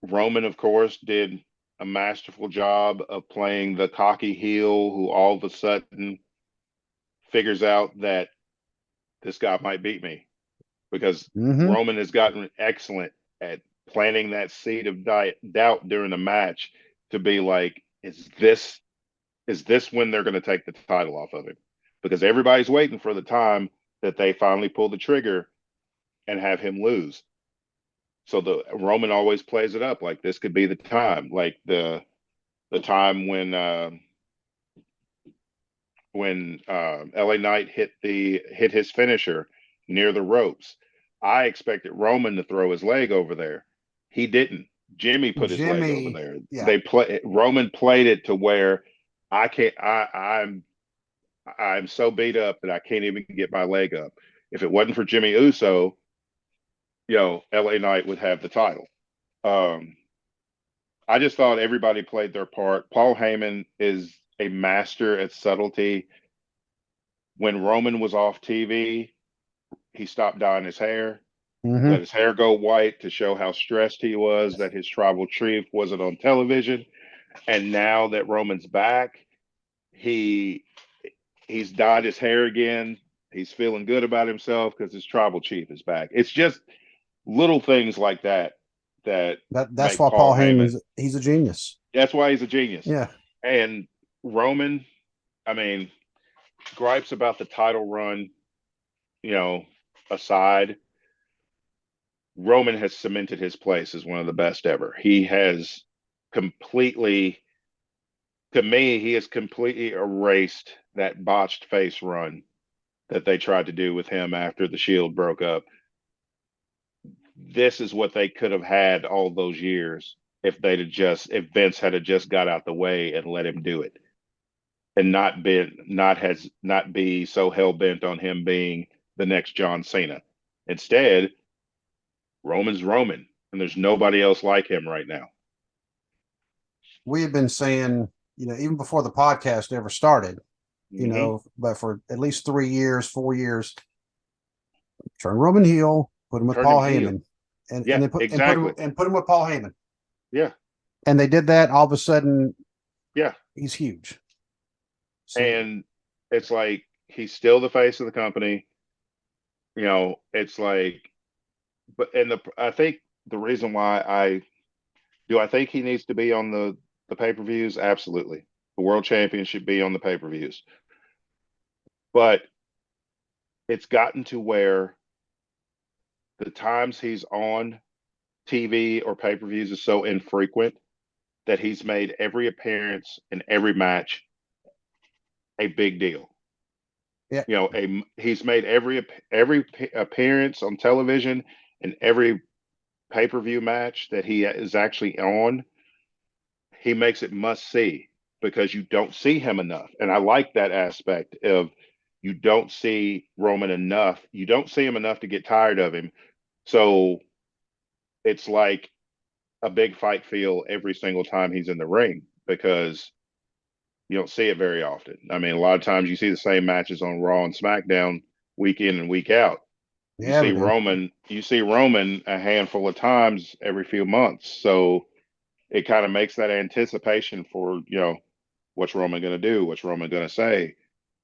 Roman, of course, did a masterful job of playing the cocky heel who all of a sudden figures out that this guy might beat me because Hmm. Roman has gotten excellent at planting that seed of doubt during the match to be like, is this when they're going to take the title off of him? Because everybody's waiting for the time that they finally pull the trigger and have him lose. So the Roman always plays it up like this could be the time, like the time when LA Knight hit his finisher near the ropes. I expected Roman to throw his leg over there. He didn't. Jimmy put his leg over Jimmy. there. Yeah. They play Roman played it to where I can't I'm so beat up that I can't even get my leg up. If it wasn't for Jimmy Uso, LA Knight would have the title. Um, I just thought everybody played their part. Paul Heyman is a master at subtlety. When Roman was off TV, he stopped dyeing his hair, let Hmm. his hair go white to show how stressed he was that his tribal chief wasn't on television. And now that Roman's back, he he's dyed his hair again. He's feeling good about himself because his tribal chief is back. It's just little things like that that That's make why Paul Paul Heyman. Heyman's he's a genius. That's why he's a genius. Yeah. And Roman, I mean, gripes about the title run, you know, aside, Roman has cemented his place as one of the best ever. He has completely, to me, he has completely erased that botched face run that they tried to do with him after the Shield broke up. This is what they could have had all those years if Vince had just got out the way and let him do it. and not be so hell bent on him being the next John Cena. Instead, Roman's Roman, and there's nobody else like him right now. We have been saying, even before the podcast ever started, Hmm. but for at least 3 years, 4 years, turn Roman heel, put him with Turn him Paul heel. Heyman, and Yeah, then exactly. put him with Paul Heyman, Yeah, and they did that. All of a sudden, yeah. he's huge. So And it's like he's still the face of the company. It's like, but and I think the reason why I think he needs to be on the pay-per-views? Absolutely. The world champion should be on the pay-per-views. But it's gotten to where the times he's on TV or pay-per-views is so infrequent that he's made every appearance in every match a big deal. yeah, He's made every appearance on television and every pay-per-view match that he is actually on, he makes it must see because you don't see him enough. And I like that aspect of you don't see Roman enough. You don't see him enough to get tired of him. So it's like a big fight feel every single time he's in the ring because you don't see it very often. I mean, a lot of times you see the same matches on Raw and SmackDown week in and week out. yeah, we do. You see Roman a handful of times every few months. So it kind of makes that anticipation for, what's Roman going to do? What's Roman going to say?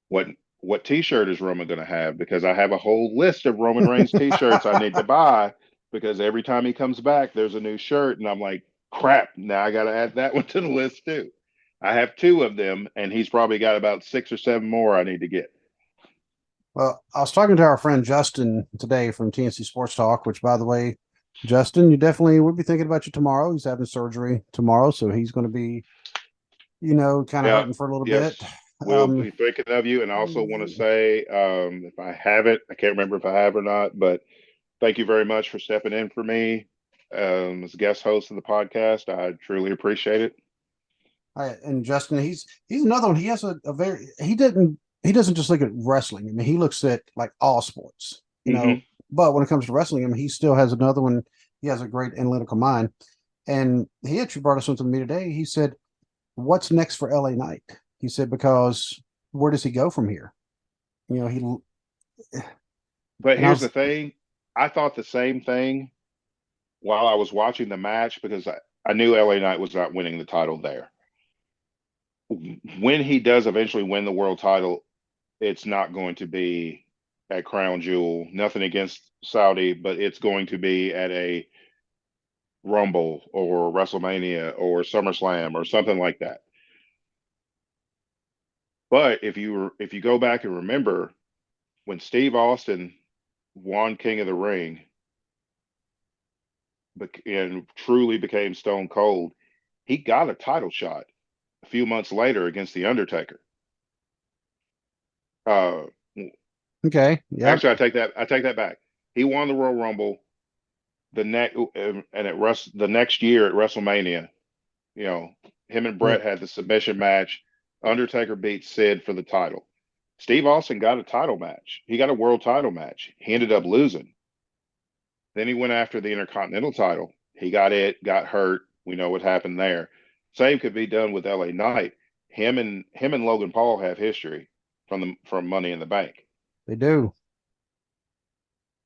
What what t-shirt is Roman going to have? Because I have a whole list of Roman Reigns t-shirts I need to buy because every time he comes back, there's a new shirt. And I'm like, crap, now I got to add that one to the list too. I have two of them, and he's probably got about six or seven more I need to get. Well, I was talking to our friend Justin today from TNC Sports Talk, which, by the way, Justin, you definitely would be thinking about you tomorrow. He's having surgery tomorrow, so he's going to be, kind of Yeah, hurting for a little bit. yes, we'll Um, be thinking of you. And I also want to say, if I haven't, I can't remember if I have or not, but thank you very much for stepping in for me as a guest host of the podcast. I truly appreciate it. and Justin, he's another one. He has a very he doesn't just look at wrestling. I mean, he looks at like all sports, Hmm. But when it comes to wrestling, I mean, he still has another one. He has a great analytical mind, and he actually brought us something to me today. He said, "What's next for LA Knight?" He said, "Because where does he go from here?" He But and I here's the was thing, I thought the same thing while I was watching the match because I knew LA Knight was not winning the title there. When he does eventually win the world title, it's not going to be at Crown Jewel. Nothing against Saudi, but it's going to be at a Rumble or WrestleMania or SummerSlam or something like that. But if you go back and remember when Steve Austin won King of the Ring and truly became Stone Cold, he got a title shot a few months later against The Undertaker. Uh, okay. Yep. Actually, I take that back. He won the Royal Rumble the next year at WrestleMania. You know, him and Yeah, Brett had the submission match. Undertaker beat Sid for the title. Steve Austin got a title match. He got a world title match. He ended up losing. Then he went after the Intercontinental title. He got it, got hurt. We know what happened there. Same could be done with LA Knight. Him and Logan Paul have history from Money in the Bank. they do.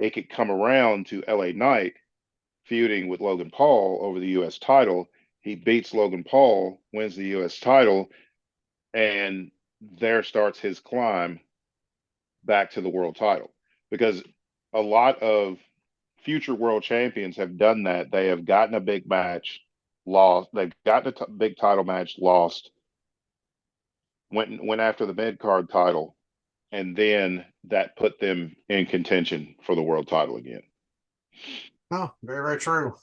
It could come around to LA Knight feuding with Logan Paul over the US title. He beats Logan Paul, wins the US title, and there starts his climb back to the world title. Because a lot of future world champions have done that. They have gotten a big match, lost. They've gotten a big title match, lost. Went after the mid card title, and then that put them in contention for the world title again. Oh, very, very true.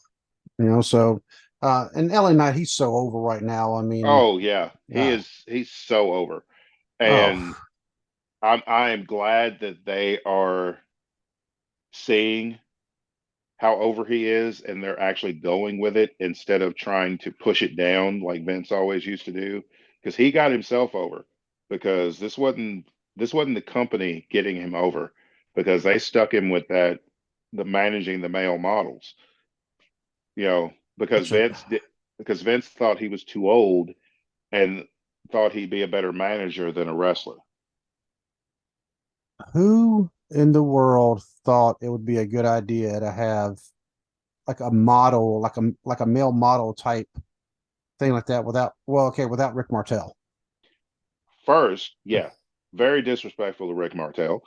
So and LA Knight, he's so over right now. I mean, Oh yeah, uh, he's so over, oh, and I am glad that they are seeing how over he is and they're actually going with it instead of trying to push it down like Vince always used to do because he got himself over. because this wasn't the company getting him over, because they stuck him with that, the managing the male models, you know, Which is, because Vince thought he was too old and thought he'd be a better manager than a wrestler. who in the world thought it would be a good idea to have like a model, like a male model type thing like that without, well, okay, without Rick Martel. First, yeah, very disrespectful to Rick Martel.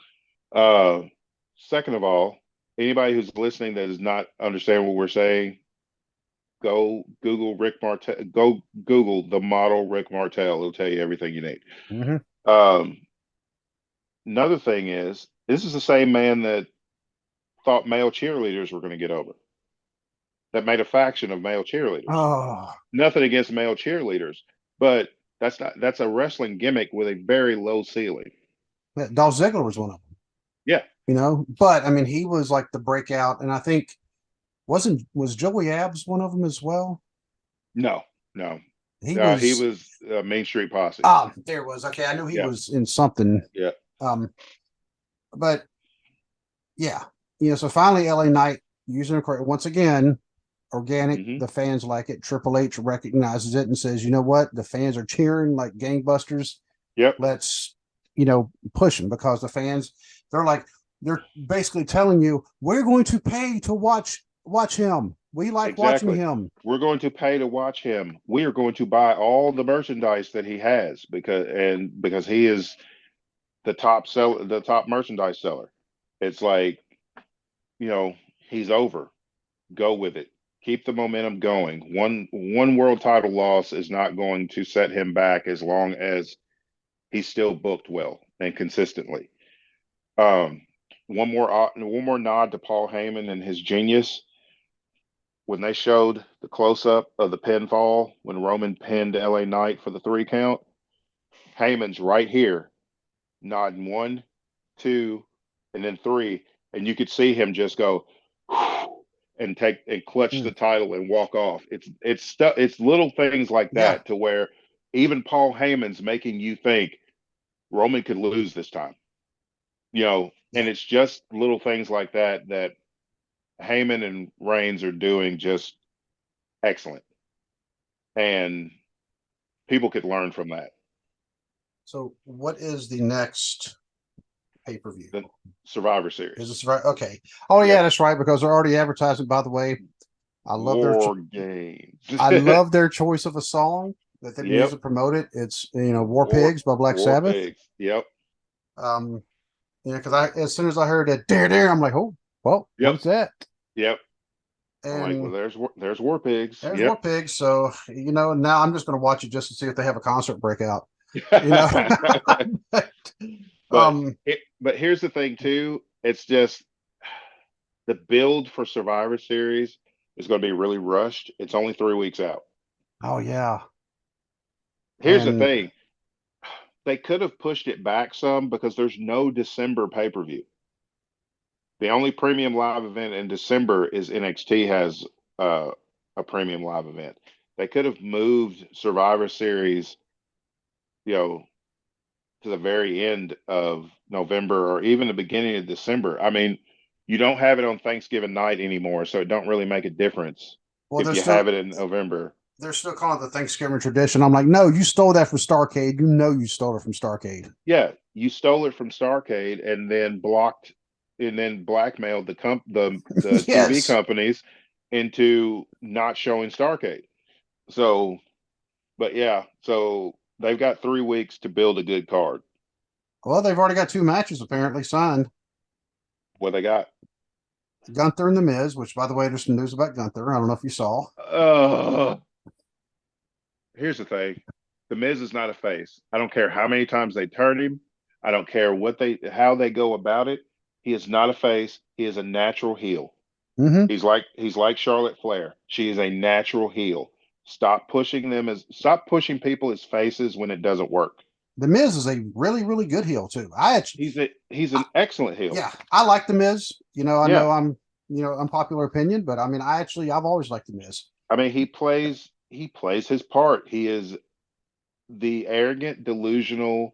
Uh, Second of all, anybody who's listening that does not understand what we're saying, go Google Rick Martel. Go Google the model Rick Martel. It'll tell you everything you need. Mm-hmm. Um, Another thing is, this is the same man that thought male cheerleaders were going to get over. That made a faction of male cheerleaders. Oh, Nothing against male cheerleaders, but that's a wrestling gimmick with a very low ceiling. yeah, Dolph Ziggler was one of them, Yeah, but I mean, he was like the breakout, and I think was Joey Abs one of them as well? no, no. He He was. was Main Street Posse. Ah, there it was. Okay, I knew he Yeah, was in something. yeah. Um, but yeah, so finally, LA Knight using it once again, organic. Hmm. The fans like it. Triple H recognizes it and says, "You know what? The fans are cheering like gangbusters. Yep, Let's, push them because the fans, they're like, they're basically telling you, we're going to pay to watch him. We like watching exactly. him. We're going to pay to watch him. We are going to buy all the merchandise that he has, because he is the top merchandise seller. It's like, you know, he's over. Go with it. Keep the momentum going. One world title loss is not going to set him back as long as he's still booked well and consistently. Um, one more nod to Paul Heyman and his genius. When they showed the close up of the pinfall when Roman pinned LA Knight for the 3 count, Heyman's right here, nodding one, two, and then three, and you could see him just go and clutch Mm, the title and walk off. It's little things like yeah, that to where even Paul Heyman's making you think Roman could lose this time, yeah. and it's just little things like that that Heyman and Reigns are doing just excellent, and people could learn from that. So, what is the next pay per view? The Survivor Is Series. this right? Okay. Oh yeah, Yep. that's right. Because they're already advertising. By the way, I love their War games. I love their choice of a song that they use Yep. to promote it. It's War War Pigs by Black War Sabbath. Pigs. Yep. Um, because I as soon as I heard it, there, I'm like, oh, well, what Yep. is that? Yep. I'm like, well, And there's War Pigs. there's War Yep. Pigs. So now I'm just going to watch it just to see if they have a concert breakout. You know, but, but um, but here's the thing too. It's just the build for Survivor Series is going to be really rushed. It's only 3 weeks out. oh yeah, Here's the and thing. They could have pushed it back some because there's no December pay-per-view. The only premium live event in December is NXT has uh, a premium live event. They could have moved Survivor Series, you know, to the very end of November or even the beginning of December. I mean, you don't have it on Thanksgiving night anymore, so it don't really make a difference well, if they're you still have it in November. they're still calling it the Thanksgiving tradition. I'm like, no, you stole that from Starcade. You know, you stole it from Starcade. Yeah, you stole it from Starcade and then blackmailed the TV Yes. companies into not showing Starcade. So, but yeah, so they've got 3 weeks to build a good card. Well, they've already got two matches apparently signed. What they got? Gunther and The Miz, which, by the way, there's some news about Gunther. I don't know if you saw. Uh, Here's the thing. The Miz is not a face. I don't care how many times they turn him. I don't care how they go about it. He is not a face. He is a natural heel. Mm-hmm. He's like Charlotte Flair. She is a natural heel. Stop pushing people as faces when it doesn't work. The Miz is a really, really good heel too. I actually, He's I, an excellent heel. yeah, I like the Miz. I Yeah. know I'm, unpopular opinion, but I mean, I've always liked the Miz. I mean, he plays his part. He is the arrogant, delusional.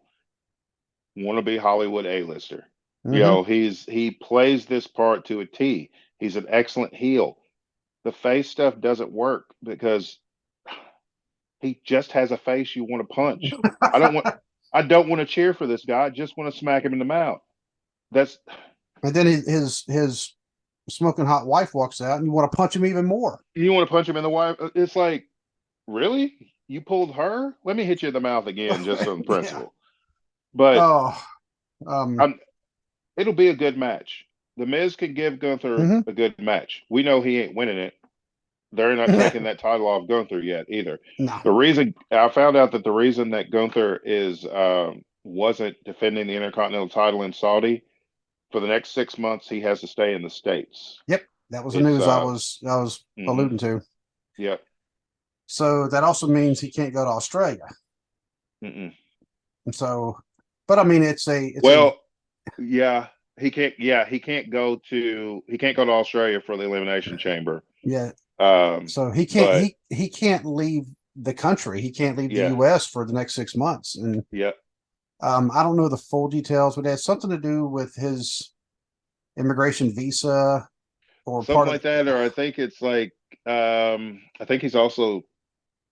wannabe Hollywood A-lister. You Mm-hmm. know, he plays this part to a T. He's an excellent heel. The face stuff doesn't work because he just has a face you want to punch. I don't want I don't want to cheer for this guy. I just want to smack him in the mouth. That's And then his smoking hot wife walks out, and you want to punch him even more. you want to punch him in the wife. It's like, really? You pulled her? Let me hit you in the mouth again, just on Yeah. principle. But Oh. I'm, it'll be a good match. The Miz can give Gunther Mm-hmm. a good match. We know he ain't winning it. They're not taking that title off Gunther yet either. No. The reason I found out that the reason that Gunther is wasn't defending the Intercontinental title in Saudi for the next 6 months, he has to stay in the States. Yep. That was the It's news I was mhm, alluding to. yep. So that also means he can't go to Australia. Mm-mm. And so, but I mean, it's a Well, yeah, he can't. Yeah, he can't go to Australia for the Elimination Chamber. yeah. Um, So he can't but he can't leave the country. He can't leave the yeah, U.S. for the next 6 months. And yeah, I don't know the full details, but it has something to do with his immigration visa or something part of. like that. Or I think it's like I think he's also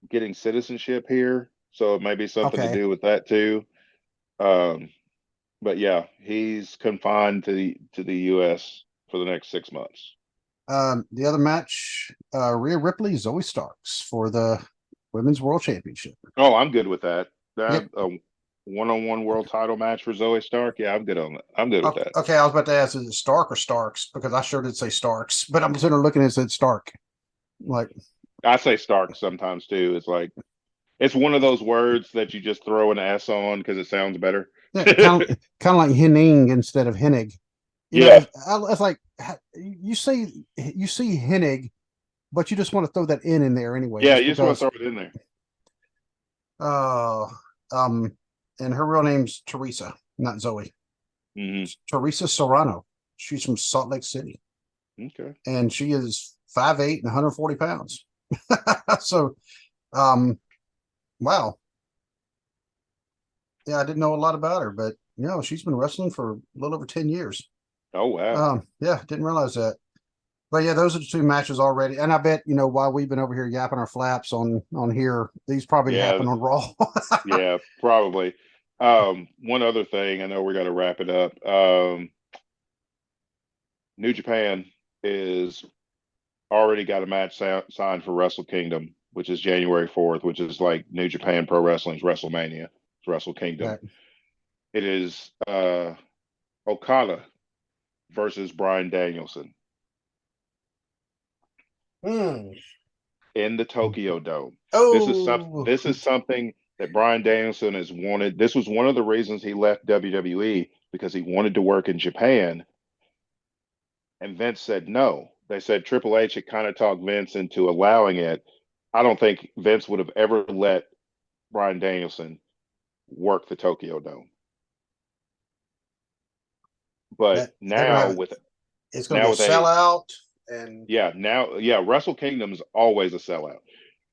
getting citizenship here, so it may be something to Okay. do with that too. Um, but yeah, he's confined to the U.S. for the next 6 months. The other match, Rhea Ripley, Zoe Starks for the Women's World Championship. Oh, I'm good with that. Yep. That a one-on-one world title match for Zoe Stark. Yeah, I'm good on that. I'm good with Okay, that. okay, I was about to ask, is it Stark or Starks? Because I sure did say Starks, but I'm sitting there looking and it said Stark. Like, I say Stark sometimes too. It's like it's one of those words that you just throw an S on because it sounds better. yeah, kind of like Henning instead of Hennig. You know, Yeah, it's like you see Hennig, but you just want to throw that in there anyway, yeah. just You just want because. to throw it in there. Uh, um, and her real name's Teresa, not Zoe. Hmm. It's Teresa Serrano. She's from Salt Lake City, Okay. and she is 5'8" and 140 pounds. So, um, wow, yeah, I didn't know a lot about her, but she's been wrestling for a little over 10 years. Oh wow. Yeah, didn't realize that. But yeah, those are the two matches already, and I bet while we've been over here yapping our flaps on here, these probably Yeah, happen on Raw. yeah. Probably. One other thing. I know we got to wrap it up. New Japan is already got a match signed for Wrestle Kingdom, which is January 4th, which is like New Japan Pro Wrestling's WrestleMania. It's Wrestle Kingdom. Right. It is Okada versus Brian Danielson Hmm. in the Tokyo Dome. Oh, This is something that Brian Danielson has wanted. This was one of the reasons he left WWE because he wanted to work in Japan, and Vince said no. They said Triple H had kind of talked Vince into allowing it. I don't think Vince would have ever let Brian Danielson work the Tokyo Dome. But that they're gonna have it's gonna be a now with a sellout, and Wrestle Kingdom's always a sellout.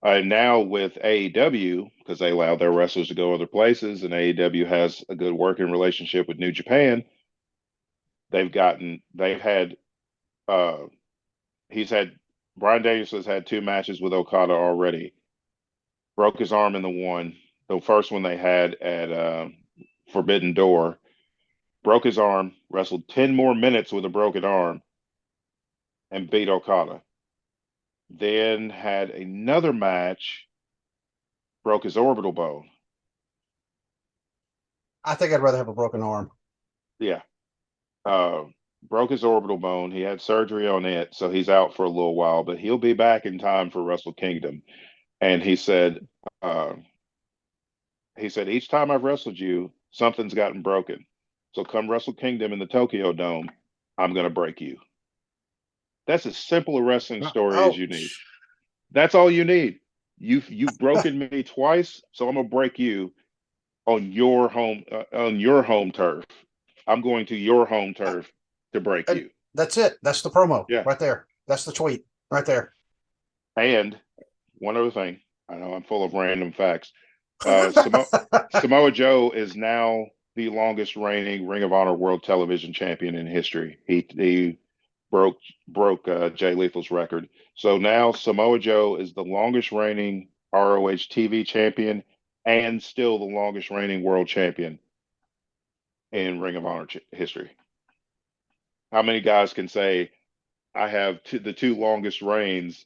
Now with AEW, because they allow their wrestlers to go other places, and AEW has a good working relationship with New Japan, they've had uh he's had Brian Danielson's had two matches with Okada already. Broke his arm in the first one they had at Forbidden Door. Broke his arm, wrestled 10 more minutes with a broken arm, and beat Okada. Then had another match, broke his orbital bone. I think I'd rather have a broken arm. Yeah. Uh, broke his orbital bone. He had surgery on it, so he's out for a little while, but he'll be back in time for Wrestle Kingdom. And uh, he said, each time I've wrestled you, something's gotten broken. So come Wrestle Kingdom in the Tokyo Dome, I'm going to break you. That's as simple a wrestling story as you need. Ouch. That's all you need. You've broken me twice, so I'm gonna break you on your home turf. I'm going to your home turf to break And you. that's it. That's the promo Yeah. right there. That's the tweet right there. And one other thing, I know I'm full of random facts. Samoa Joe is now the longest reigning Ring of Honor World Television Champion in history. He broke Jay Lethal's record. So now Samoa Joe is the longest reigning ROH TV champion and still the longest reigning world champion in Ring of Honor history. How many guys can say I have the two longest reigns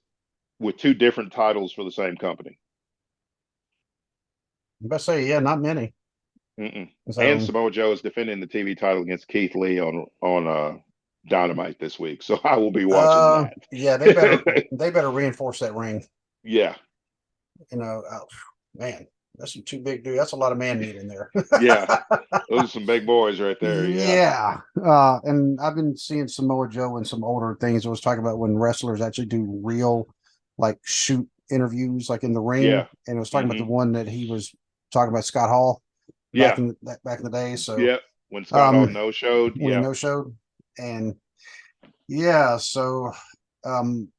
with two different titles for the same company? I best say, yeah, not many. Mm-mm. And So, Samoa Joe is defending the TV title against Keith Lee on Dynamite this week, so I will be watching yeah, they better that. reinforce that ring. Yeah, Man, that's some too big dude. That's a lot of man meat in there. yeah, those are some big boys right there. Yeah, Yeah. And I've been seeing Samoa Joe in some older things. I was talking about when wrestlers actually do real, like, shoot interviews, like in the ring. yeah, And it was talking about the hmm one that he was talking about Scott Hall yeah, back in the day. So, yeah. When Scott Hall no showed, when he yeah, no showed, and yeah, so, um,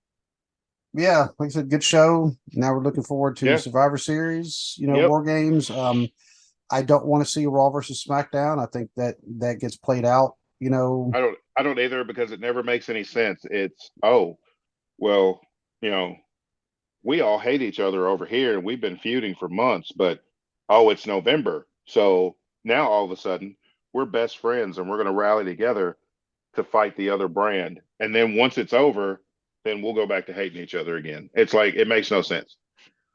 yeah, like I said, good show. Now we're looking forward to yeah, Survivor Series, yep. War Games. I don't want to see Raw versus SmackDown. I think that gets played out. I don't either because it never makes any sense. It's well, you know, we all hate each other over here and we've been feuding for months, but it's November. So now all of a sudden we're best friends and we're going to rally together to fight the other brand. And then once it's over, then we'll go back to hating each other again. It's like, it makes no sense.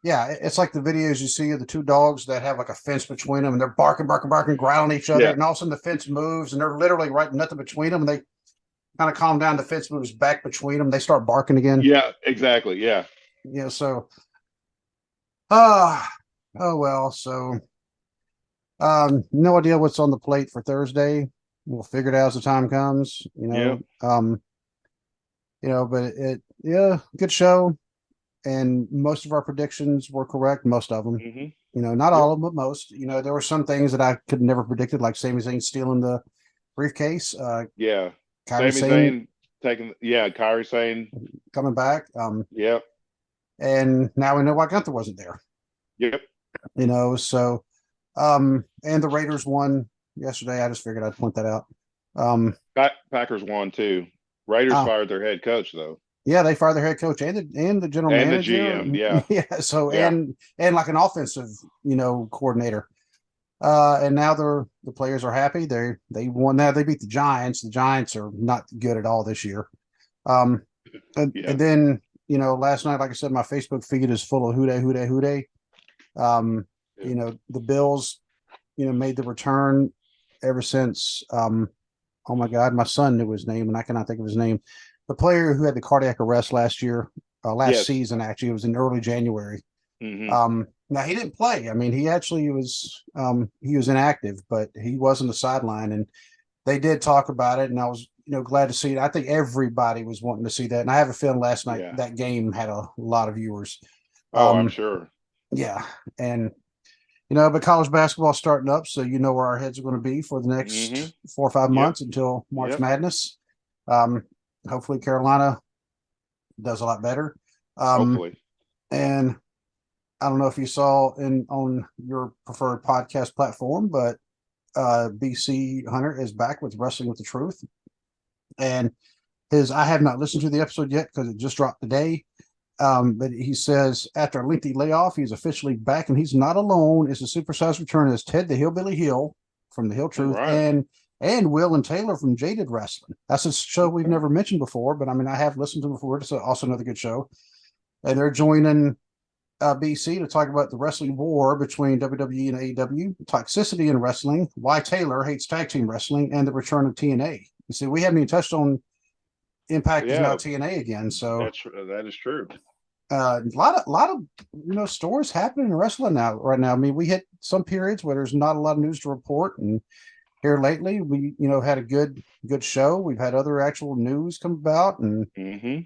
Yeah, it's like the videos you see of the two dogs that have like a fence between them, and they're barking, barking, barking, growling at each other, Yeah. and all of a sudden the fence moves, and they're literally right nothing between them, and they kind of calm down. The fence moves back between them. They start barking again. Yeah, exactly. Yeah. So, uh, oh well. So, no idea what's on the plate for Thursday. We'll figure it out as the time comes. Yeah. But yeah, good show. And most of our predictions were correct. Most of them, hmm not Yep. all of them, but most. There were some things that I could never predicted, like Sami Zayn stealing the briefcase, Yeah. Kyrie Sami Sane Zayn Kyrie Sane. coming back, Yep. and now we know why Gunther wasn't there. Yep. So, and the Raiders won yesterday. I just figured I'd point that out. Packers won too. Raiders Uh, fired their head coach though. yeah, they fired their head coach and the general And the manager. GM. Yeah. Yeah, so Yeah. and like an offensive, coordinator. And now the players are happy. They won. Now they beat the Giants. The Giants are not good at all this year. Um, Yeah. and then last night, like I said, my Facebook feed is full of who dey. The Bills, made the return ever since. Oh my God, my son knew his name, and I cannot think of his name. The player who had the cardiac arrest last Yes. season, actually, it was in early January. hmm Now he didn't play. I mean, he actually he was inactive, but he was on the sideline, and they did talk about it, and I was glad to see it. I think everybody was wanting to see that, and I have a feeling last night Yeah. that game had a lot of viewers. Oh, I'm Um, sure. yeah, and but college basketball starting up, so where our heads are going to be for the hmm next 4 or 5 Yep. months until March Yep. Madness. Um, Hopefully Carolina does a lot better. Um, Hopefully. and I don't know if you saw on your preferred podcast platform, but BC Hunter is back with Wrestling with the Truth, and I have not listened to the episode yet because it just dropped today. But he says after a lengthy layoff, he's officially back, and he's not alone. It's a supersized return as Ted the Hillbilly Hill from the Hill All Truth right. and Will and Taylor from Jaded Wrestling. That's a show we've Okay. never mentioned before, but I mean I have listened to before. It's also another good show, and they're joining BC to talk about the wrestling war between WWE and AEW, toxicity in wrestling, why Taylor hates tag team wrestling, and the return of TNA. You see, we haven't even touched on Impact is now Yeah, TNA again, so that is true. a lot of stories happening in wrestling now right now. I mean, we hit some periods where there's not a lot of news to report, and here lately we had a good show. We've had other actual news come about, and hmm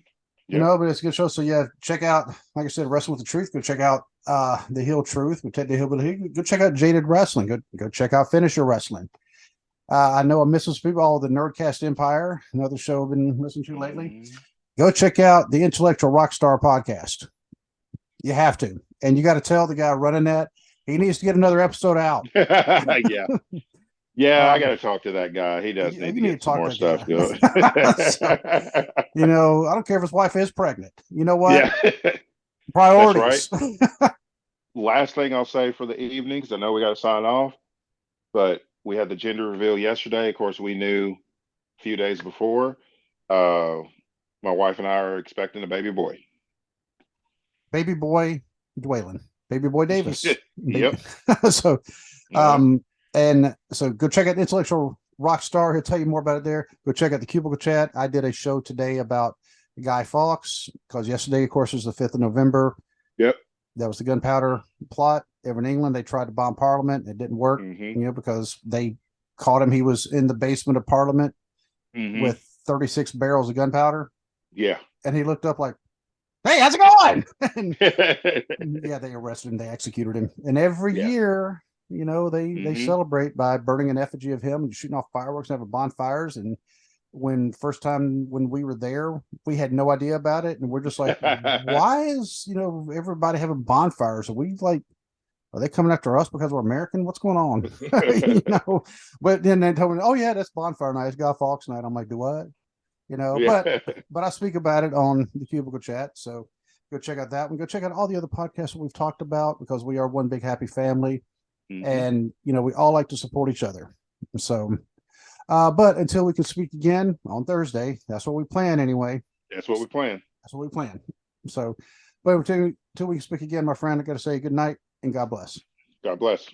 Yep. but it's a good show. So yeah, check out, like I said, Wrestle with the Truth. Go check out the Hill Truth with Ted the Hillbilly. Go check out Jaded Wrestling. Go check out Finisher Wrestling. I know I'm missing some people. All the Nerdcast Empire, another show I've been listening to lately. Go check out the Intellectual Rockstar podcast. You have to, and you got to tell the guy running that he needs to get another episode out. Yeah. Yeah, I got to talk to that guy. He does need You to need to get some talk more to stuff going. that guy. So, I don't care if his wife is pregnant. You know what? Yeah, that's right. Priorities. Last thing I'll say for the evening, because I know we got to sign off, but we had the gender reveal yesterday. Of course, we knew a few days before. Uh, my wife and I are expecting a baby boy. Baby boy Dwaylen. Baby boy Davis. Baby. Yep. So, Yep. um, and so go check out Intellectual Rockstar. He'll tell you more about it there. Go check out the Cubicle Chat. I did a show today about Guy Fawkes because yesterday, of course, was the 5th of November. Yep. That was the gunpowder plot. Over in England, they tried to bomb Parliament. It didn't work, Mm-hmm. because they caught him. He was in the basement of Parliament Mm-hmm. with 36 barrels of gunpowder. Yeah. And he looked up like, hey, how's it going? And yeah, they arrested him. They executed him. And every Yeah. year, they Mm-hmm. celebrate by burning an effigy of him and shooting off fireworks and having bonfires. And when first time when we were there, we had no idea about it. And we're just like, why is, everybody having bonfires? Are we like, are they coming after us because we're American? What's going on? But then they told me, oh yeah, that's bonfire night. It's Guy Fawkes night. I'm like, do what? But Yeah. I speak about it on the Cubicle Chat. So go check out that one. Go check out all the other podcasts that we've talked about because we are one big happy family. Mm-hmm. And we all like to support each other. So but until we can speak again on Thursday, that's what we plan anyway. That's what we're playing. That's what we plan. So but until we speak again, my friend, I gotta say good night and God bless. God bless.